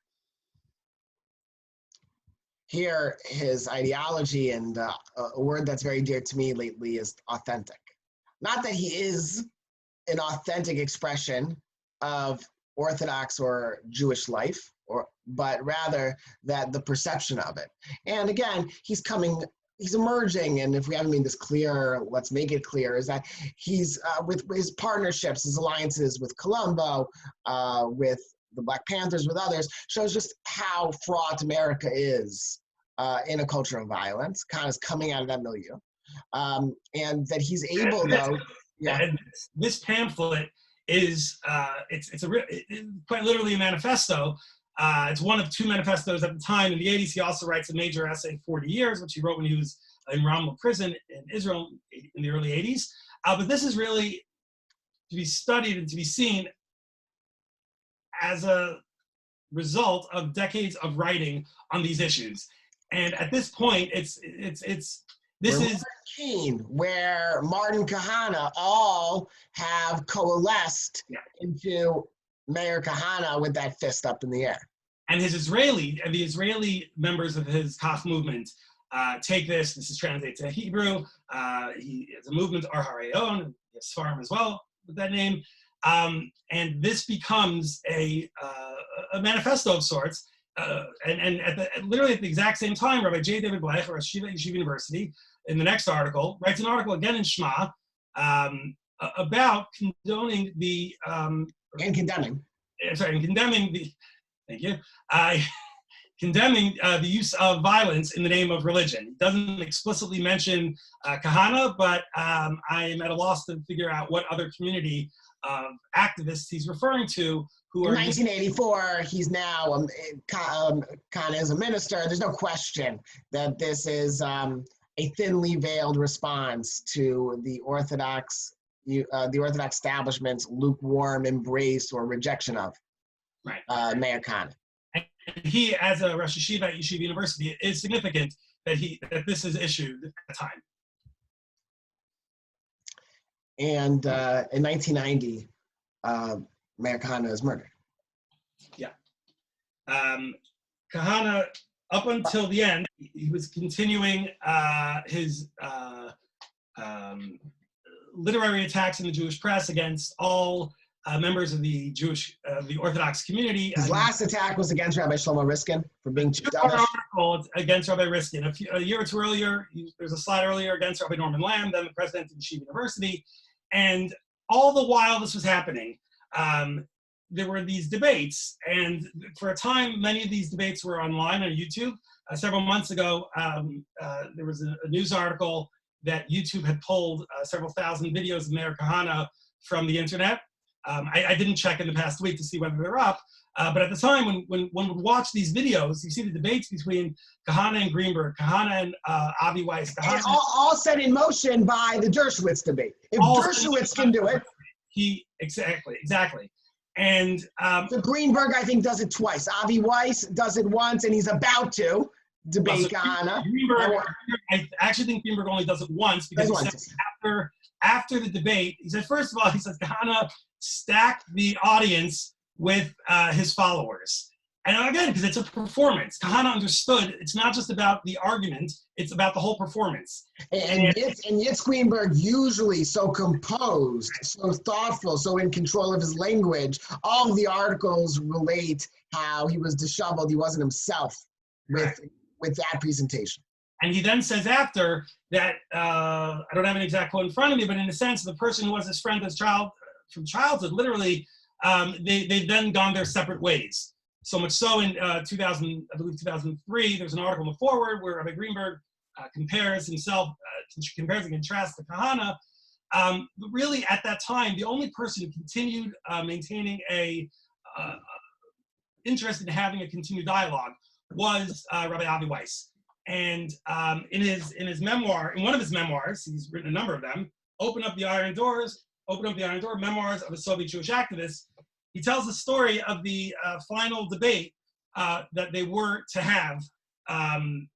Speaker 1: Here, his ideology, and a word that's very dear to me lately is authentic. Not that he is an authentic expression of Orthodox or Jewish life, but rather that the perception of it. And again, he's emerging, and if we haven't made this clear, let's make it clear, is that he's, with his partnerships, his alliances with Colombo, with the Black Panthers, with others, shows just how fraught America is in a culture of violence. Kahane is coming out of that milieu. And that he's able, though. Yeah.
Speaker 2: And this pamphlet is it's quite literally a manifesto. It's one of two manifestos at the time. In the 80s, he also writes a major essay, 40 Years, which he wrote when he was in Ramla prison in Israel in the early 80s. But this is really to be studied and to be seen as a result of decades of writing on these issues. And at this point, this is
Speaker 1: where Martin Kahane all have coalesced into Meir Kahane with that fist up in the air.
Speaker 2: And the Israeli members of his Kach movement take this is translated to Hebrew. He has a movement, Ar Harayon, Sfarim as well with that name. And this becomes a manifesto of sorts. And literally at the exact same time, Rabbi J. David Bleich, Rosh Yeshiva University, in the next article, writes an article again in Shema about condoning the
Speaker 1: condemning
Speaker 2: the use of violence in the name of religion. He doesn't explicitly mention Kahane, but I am at a loss to figure out what other community of activists he's referring to.
Speaker 1: In 1984, he's now Kahane is a minister. There's no question that this is a thinly veiled response to the Orthodox the Orthodox establishment's lukewarm embrace or rejection of Meir Kahane.
Speaker 2: And he, as a Rosh Yeshiva at Yeshiva University, it is significant that this is issued at the time.
Speaker 1: And in 1990, Meir Kahane is murdered.
Speaker 2: Yeah. Kahane, up until the end, he was continuing his literary attacks in the Jewish press against all members of the the Orthodox community.
Speaker 1: His last attack was against Rabbi Shlomo Riskin for being too dovish.
Speaker 2: Article against Rabbi Riskin. A year or two earlier, there's a slide earlier against Rabbi Norman Lamb, then the president of Yeshiva University. And all the while this was happening, there were these debates, and for a time, many of these debates were online on YouTube. Several months ago, there was a news article that YouTube had pulled several thousand videos of Meir Kahane from the internet. I didn't check in the past week to see whether they're up, but at the time, when one would watch these videos, you see the debates between Kahane and Greenberg, Kahane and Avi Weiss.
Speaker 1: And all set in motion by the Dershowitz debate. If Dershowitz can do it.
Speaker 2: Exactly. And
Speaker 1: so Greenberg, I think, does it twice. Avi Weiss does it once, and he's about to debate Kahane.
Speaker 2: I actually think Greenberg only does it once, because he says after the debate, he said, first of all, he says Kahane stacked the audience with his followers. And again, because it's a performance. Kahane understood it's not just about the argument, it's about the whole performance.
Speaker 1: And Yitzhak Greenberg, usually so composed, so thoughtful, so in control of his language, all of the articles relate how he was disheveled, he wasn't himself with that presentation.
Speaker 2: And he then says after that, I don't have an exact quote in front of me, but in a sense, the person who was his friend from childhood, literally, they've then gone their separate ways. So much so in 2003, there's an article in the foreword where Rabbi Greenberg compares and contrasts to Kahane. But really, at that time, the only person who continued maintaining a interest in having a continued dialogue was Rabbi Avi Weiss. And in one of his memoirs, he's written a number of them, Open Up the Iron Door, Memoirs of a Soviet Jewish Activist. He tells the story of the final debate that they were to have in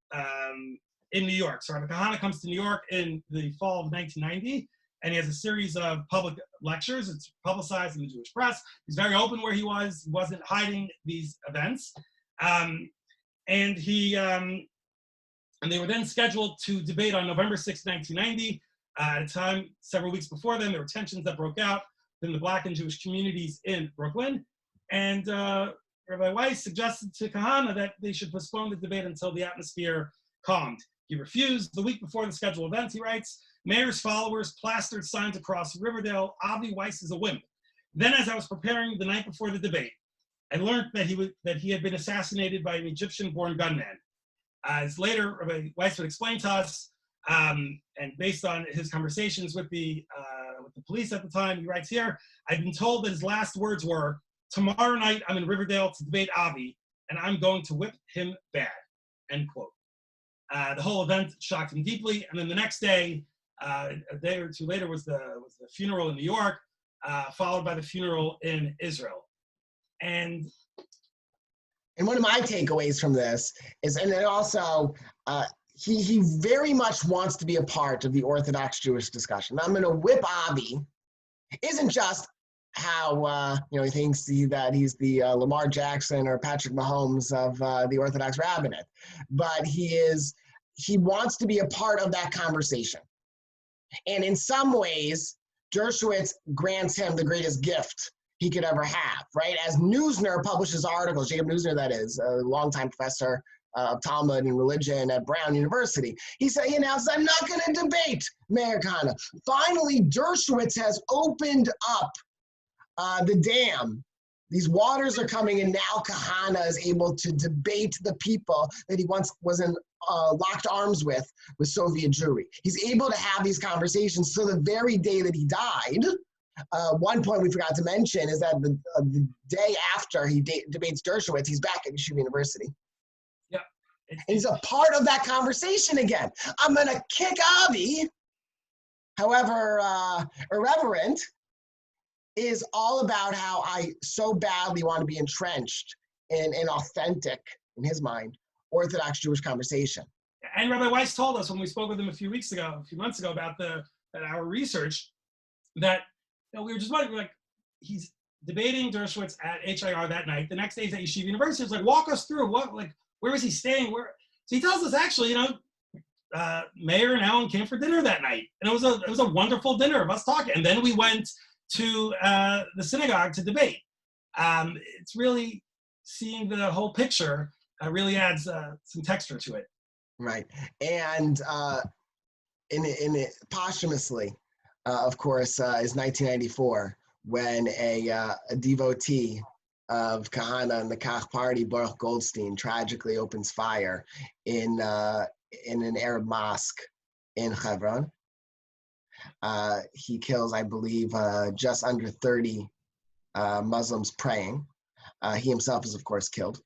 Speaker 2: New York. So Rabbi Kahane comes to New York in the fall of 1990, and he has a series of public lectures. It's publicized in the Jewish press. He's very open where he was. He wasn't hiding these events. And they were then scheduled to debate on November 6, 1990. At a time, several weeks before then, there were tensions that broke out in the Black and Jewish communities in Brooklyn. And Rabbi Weiss suggested to Kahane that they should postpone the debate until the atmosphere calmed. He refused. The week before the scheduled event, he writes, Meir's followers plastered signs across Riverdale, Avi Weiss is a wimp. Then as I was preparing the night before the debate, I learned that he had been assassinated by an Egyptian-born gunman. As later, Rabbi Weiss would explain to us, and based on his conversations with the police at the time, he writes here, I've been told that his last words were, tomorrow night I'm in Riverdale to debate Avi, and I'm going to whip him bad, end quote. The whole event shocked him deeply, and then the next day, a day or two later, was the funeral in New York, followed by the funeral in Israel. And
Speaker 1: one of my takeaways from this is, and then also, he very much wants to be a part of the Orthodox Jewish discussion. I'm going to whip Avi isn't just how he thinks that he's the Lamar Jackson or Patrick Mahomes of the Orthodox rabbinate, but he wants to be a part of that conversation. And in some ways, Dershowitz grants him the greatest gift he could ever have, right? As Neusner publishes articles, Jacob Neusner, that is, a longtime professor of Talmud and religion at Brown University, he said, he announced, I'm not going to debate Meir Kahane. Finally, Dershowitz has opened up the dam. These waters are coming, and now Kahane is able to debate the people that he once was in locked arms with Soviet Jewry. He's able to have these conversations. So the very day that he died, one point we forgot to mention is that the day after he debates Dershowitz, he's back at Yeshiva University.
Speaker 2: Yeah.
Speaker 1: And he's a part of that conversation again. I'm going to kick Avi, however irreverent, is all about how I so badly want to be entrenched in an authentic, in his mind, Orthodox Jewish conversation.
Speaker 2: And Rabbi Weiss told us when we spoke with him a few months ago about our research, that we were just wondering, like, he's debating Dershowitz at HIR that night. The next day he's at Yeshiva University. It's like, walk us through where was he staying? So he tells us, actually, Meir and Alan came for dinner that night, and it was a wonderful dinner of us talking. And then we went to the synagogue to debate. It's really seeing the whole picture really adds some texture to it.
Speaker 1: Right, and posthumously, of course, is 1994 when a devotee of Kahane and the Kach party, Baruch Goldstein, tragically opens fire in an Arab mosque in Hebron. He kills, I believe, just under 30 Muslims praying. He himself is, of course, killed.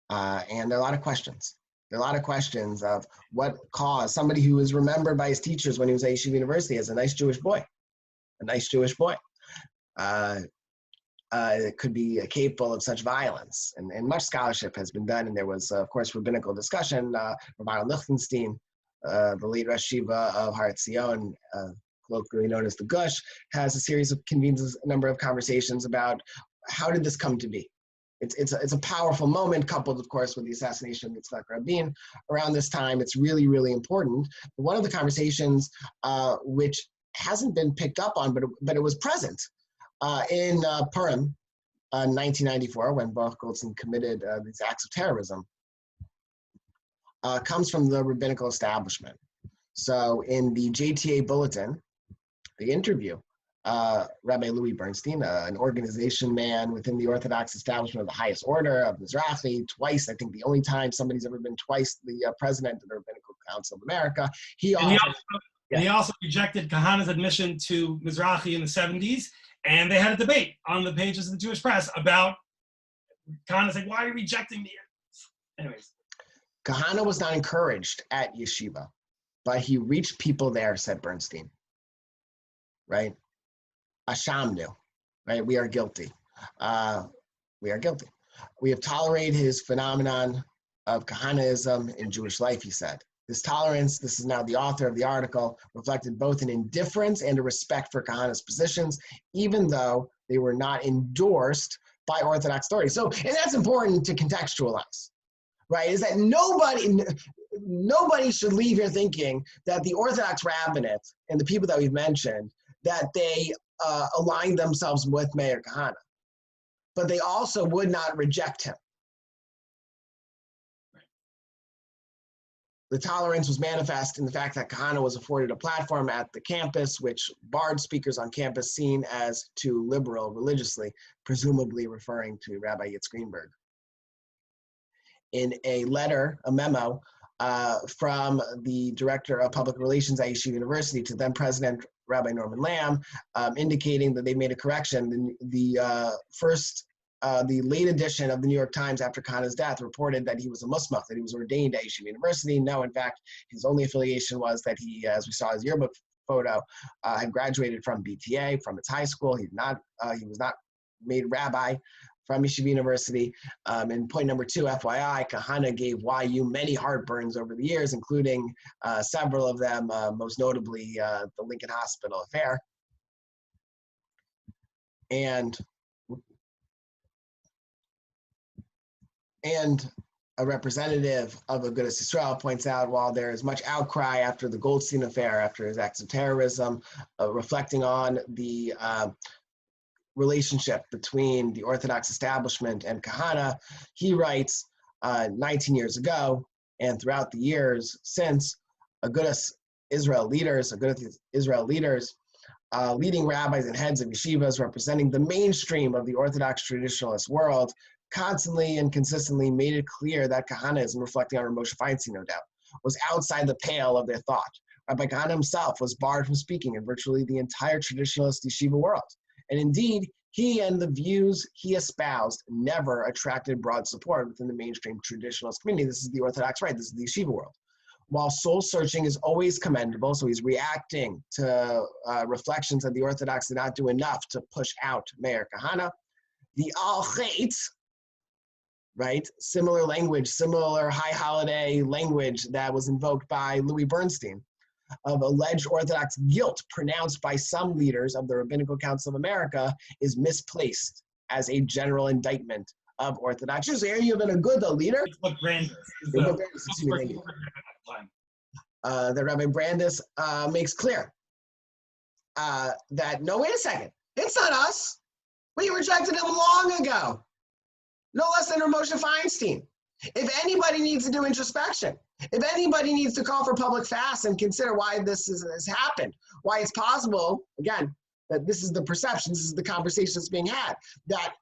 Speaker 1: And there are a lot of questions. There are a lot of questions of what caused somebody who was remembered by his teachers when he was at Yeshiva University as a nice Jewish boy. It could be capable of such violence. And much scholarship has been done. And there was, of course, rabbinical discussion. Rabbi Lichtenstein, the late Rosh Yeshiva of Har Etzion, colloquially known as the Gush, convenes a number of conversations about how did this come to be. It's a powerful moment, coupled, of course, with the assassination of Yitzhak Rabin. Around this time, it's really, really important. One of the conversations, which hasn't been picked up on, but it was present in Purim, 1994, when Baruch Goldstein committed these acts of terrorism, comes from the rabbinical establishment. So in the JTA bulletin, the interview, Rabbi Louis Bernstein, an organization man within the Orthodox establishment of the highest order of Mizrahi, twice, I think the only time somebody's ever been twice the president of the Rabbinical Council of America. He also
Speaker 2: rejected Kahane's admission to Mizrahi in the 70s, and they had a debate on the pages of the Jewish press about Kahane saying, why are you rejecting me? Anyways.
Speaker 1: Kahane was not encouraged at yeshiva, but he reached people there, said Bernstein. Right? Ashamnu, right? We are guilty. We are guilty. We have tolerated his phenomenon of Kahaneism in Jewish life, he said. This tolerance, this is now the author of the article, reflected both an indifference and a respect for Kahane's positions, even though they were not endorsed by Orthodox authorities. So, and that's important to contextualize, right? Is that nobody should leave here thinking that the Orthodox rabbinate and the people that we've mentioned, that they aligned themselves with Meir Kahane, but they also would not reject him. The tolerance was manifest in the fact that Kahane was afforded a platform at the campus, which barred speakers on campus seen as too liberal religiously, presumably referring to Rabbi Yitz Greenberg. In a letter, a memo, from the director of public relations at Yeshiva University to then President Rabbi Norman Lamb, indicating that they made a correction. The late edition of the New York Times after Kahane's death reported that he was a musmach, that he was ordained at Yeshiva University. No, in fact, his only affiliation was that he, as we saw his yearbook photo, had graduated from BTA, from its high school. He was not made rabbi from Yeshiva University. And point number 2, FYI, Kahane gave YU many heartburns over the years, including several of them, most notably the Lincoln Hospital affair. And a representative of Agudas Yisrael points out, while there is much outcry after the Goldstein affair, after his acts of terrorism, reflecting on the relationship between the Orthodox establishment and Kahane, he writes, 19 years ago, and throughout the years since, Agudas Israel leaders, leading rabbis and heads of yeshivas representing the mainstream of the Orthodox traditionalist world, constantly and consistently made it clear that Kahaneism, reflecting on Moshe Feinstein, no doubt, was outside the pale of their thought. Rabbi Kahane himself was barred from speaking in virtually the entire traditionalist yeshiva world. And indeed, he and the views he espoused never attracted broad support within the mainstream traditionalist community. This is the Orthodox right, this is the yeshiva world. while soul searching is always commendable, so he's reacting to reflections that the Orthodox did not do enough to push out Meir Kahane. The al-Chet, right? Similar language, similar high holiday language that was invoked by Louis Bernstein of alleged Orthodox guilt pronounced by some leaders of the Rabbinical Council of America is misplaced as a general indictment of Orthodox Jews. Here you've been a good leader.
Speaker 2: What Brandis
Speaker 1: that Rabbi Brandis makes clear that, no, wait a second, it's not us. We rejected him long ago. No less than Moshe Feinstein. If anybody needs to do introspection, if anybody needs to call for public fast and consider why this has happened, why it's possible, again, that this is the perception, this is the conversation that's being had, that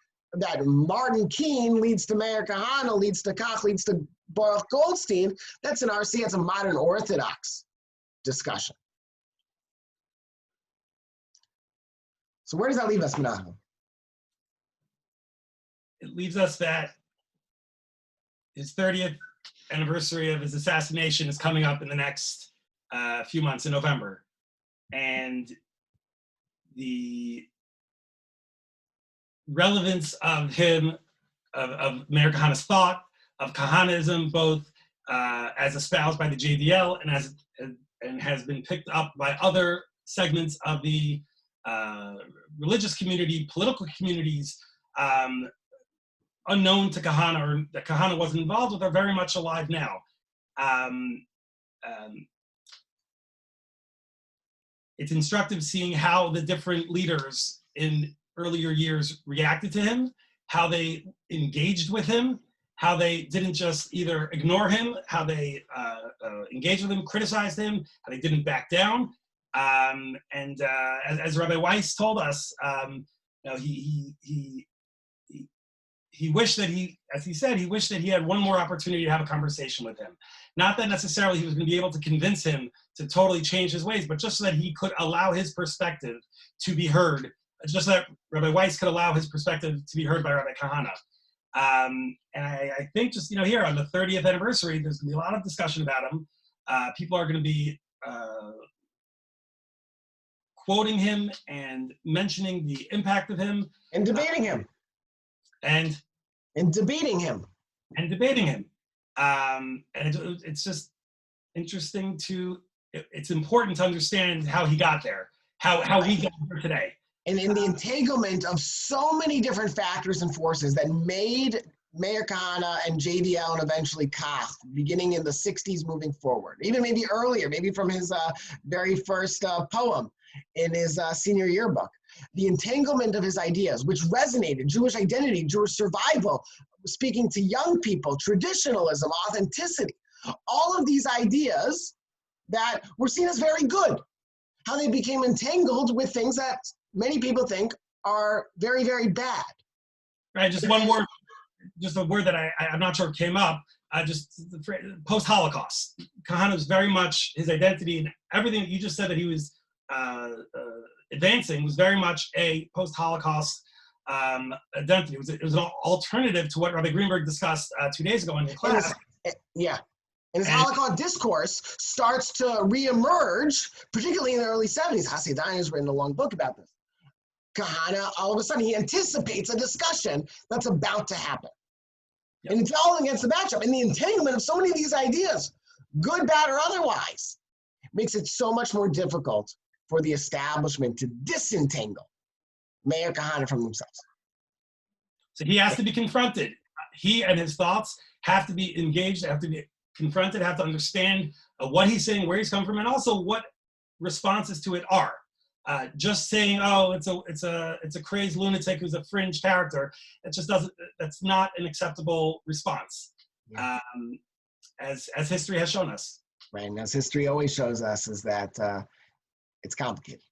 Speaker 1: Martin Keene leads to Meir Kahane, leads to Koch, leads to Baruch Goldstein, that's an RC, it's a modern Orthodox discussion. So where does that leave us, Menachem?
Speaker 2: It leaves us that his 30th anniversary of his assassination is coming up in the next few months in November. And the relevance of him, of Meir Kahane's thought, of Kahanism, both as espoused by the JDL and has been picked up by other segments of the religious community, political communities, unknown to Kahane or that Kahane wasn't involved with, are very much alive now. It's instructive seeing how the different leaders in earlier years reacted to him, how they engaged with him, how they didn't just either ignore him, how they engaged with him, criticized him, how they didn't back down. As Rabbi Weiss told us, he wished that as he said, he wished that he had one more opportunity to have a conversation with him. Not that necessarily he was going to be able to convince him to totally change his ways, but just so that he could allow his perspective to be heard, just so that Rabbi Weiss could allow his perspective to be heard by Rabbi Kahane. And I think just, here on the 30th anniversary, there's going to be a lot of discussion about him. People are going to be quoting him and mentioning the impact of him.
Speaker 1: And debating him.
Speaker 2: And
Speaker 1: debating him.
Speaker 2: And it's just interesting it's important to understand how he got there, how we got here today.
Speaker 1: And in the entanglement of so many different factors and forces that made Meir Kahane and JDL and eventually Koch, beginning in the 60s moving forward, even maybe earlier, maybe from his very first poem in his senior yearbook. The entanglement of his ideas, which resonated, Jewish identity, Jewish survival, speaking to young people, traditionalism, authenticity, all of these ideas that were seen as very good, how they became entangled with things that many people think are very, very bad.
Speaker 2: Right, just one word, just a word that I'm not sure came up, just post-Holocaust. Kahane was very much, his identity and everything that you just said that he was advancing was very much a post-Holocaust identity. It was an alternative to what Rabbi Greenberg discussed 2 days ago in the class.
Speaker 1: And his Holocaust discourse starts to reemerge, particularly in the early 70s. Hasidani has written a long book about this. Kahane, all of a sudden, he anticipates a discussion that's about to happen. Yep. And it's all against the matchup. And the entanglement of so many of these ideas, good, bad, or otherwise, makes it so much more difficult for the establishment to disentangle Meir Kahane from themselves.
Speaker 2: So he has to be confronted. He and his thoughts have to be engaged, have to be confronted, have to understand what he's saying, where he's come from, and also what responses to it are. Just saying, oh, it's a crazed lunatic who's a fringe character, that's not an acceptable response, yeah. As history has shown us.
Speaker 1: Right, and as history always shows us is that it's complicated.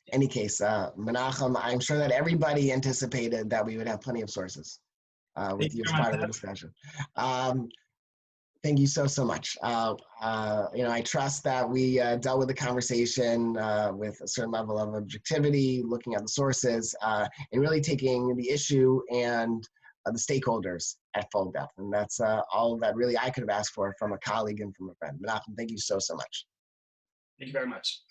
Speaker 1: In any case, Menachem, I'm sure that everybody anticipated that we would have plenty of sources with you as part of the discussion. Thank you so much. I trust that we dealt with the conversation with a certain level of objectivity, looking at the sources, and really taking the issue and the stakeholders at full depth. And that's all that really I could have asked for from a colleague and from a friend. Menachem, thank you so, so much.
Speaker 2: Thank you very much.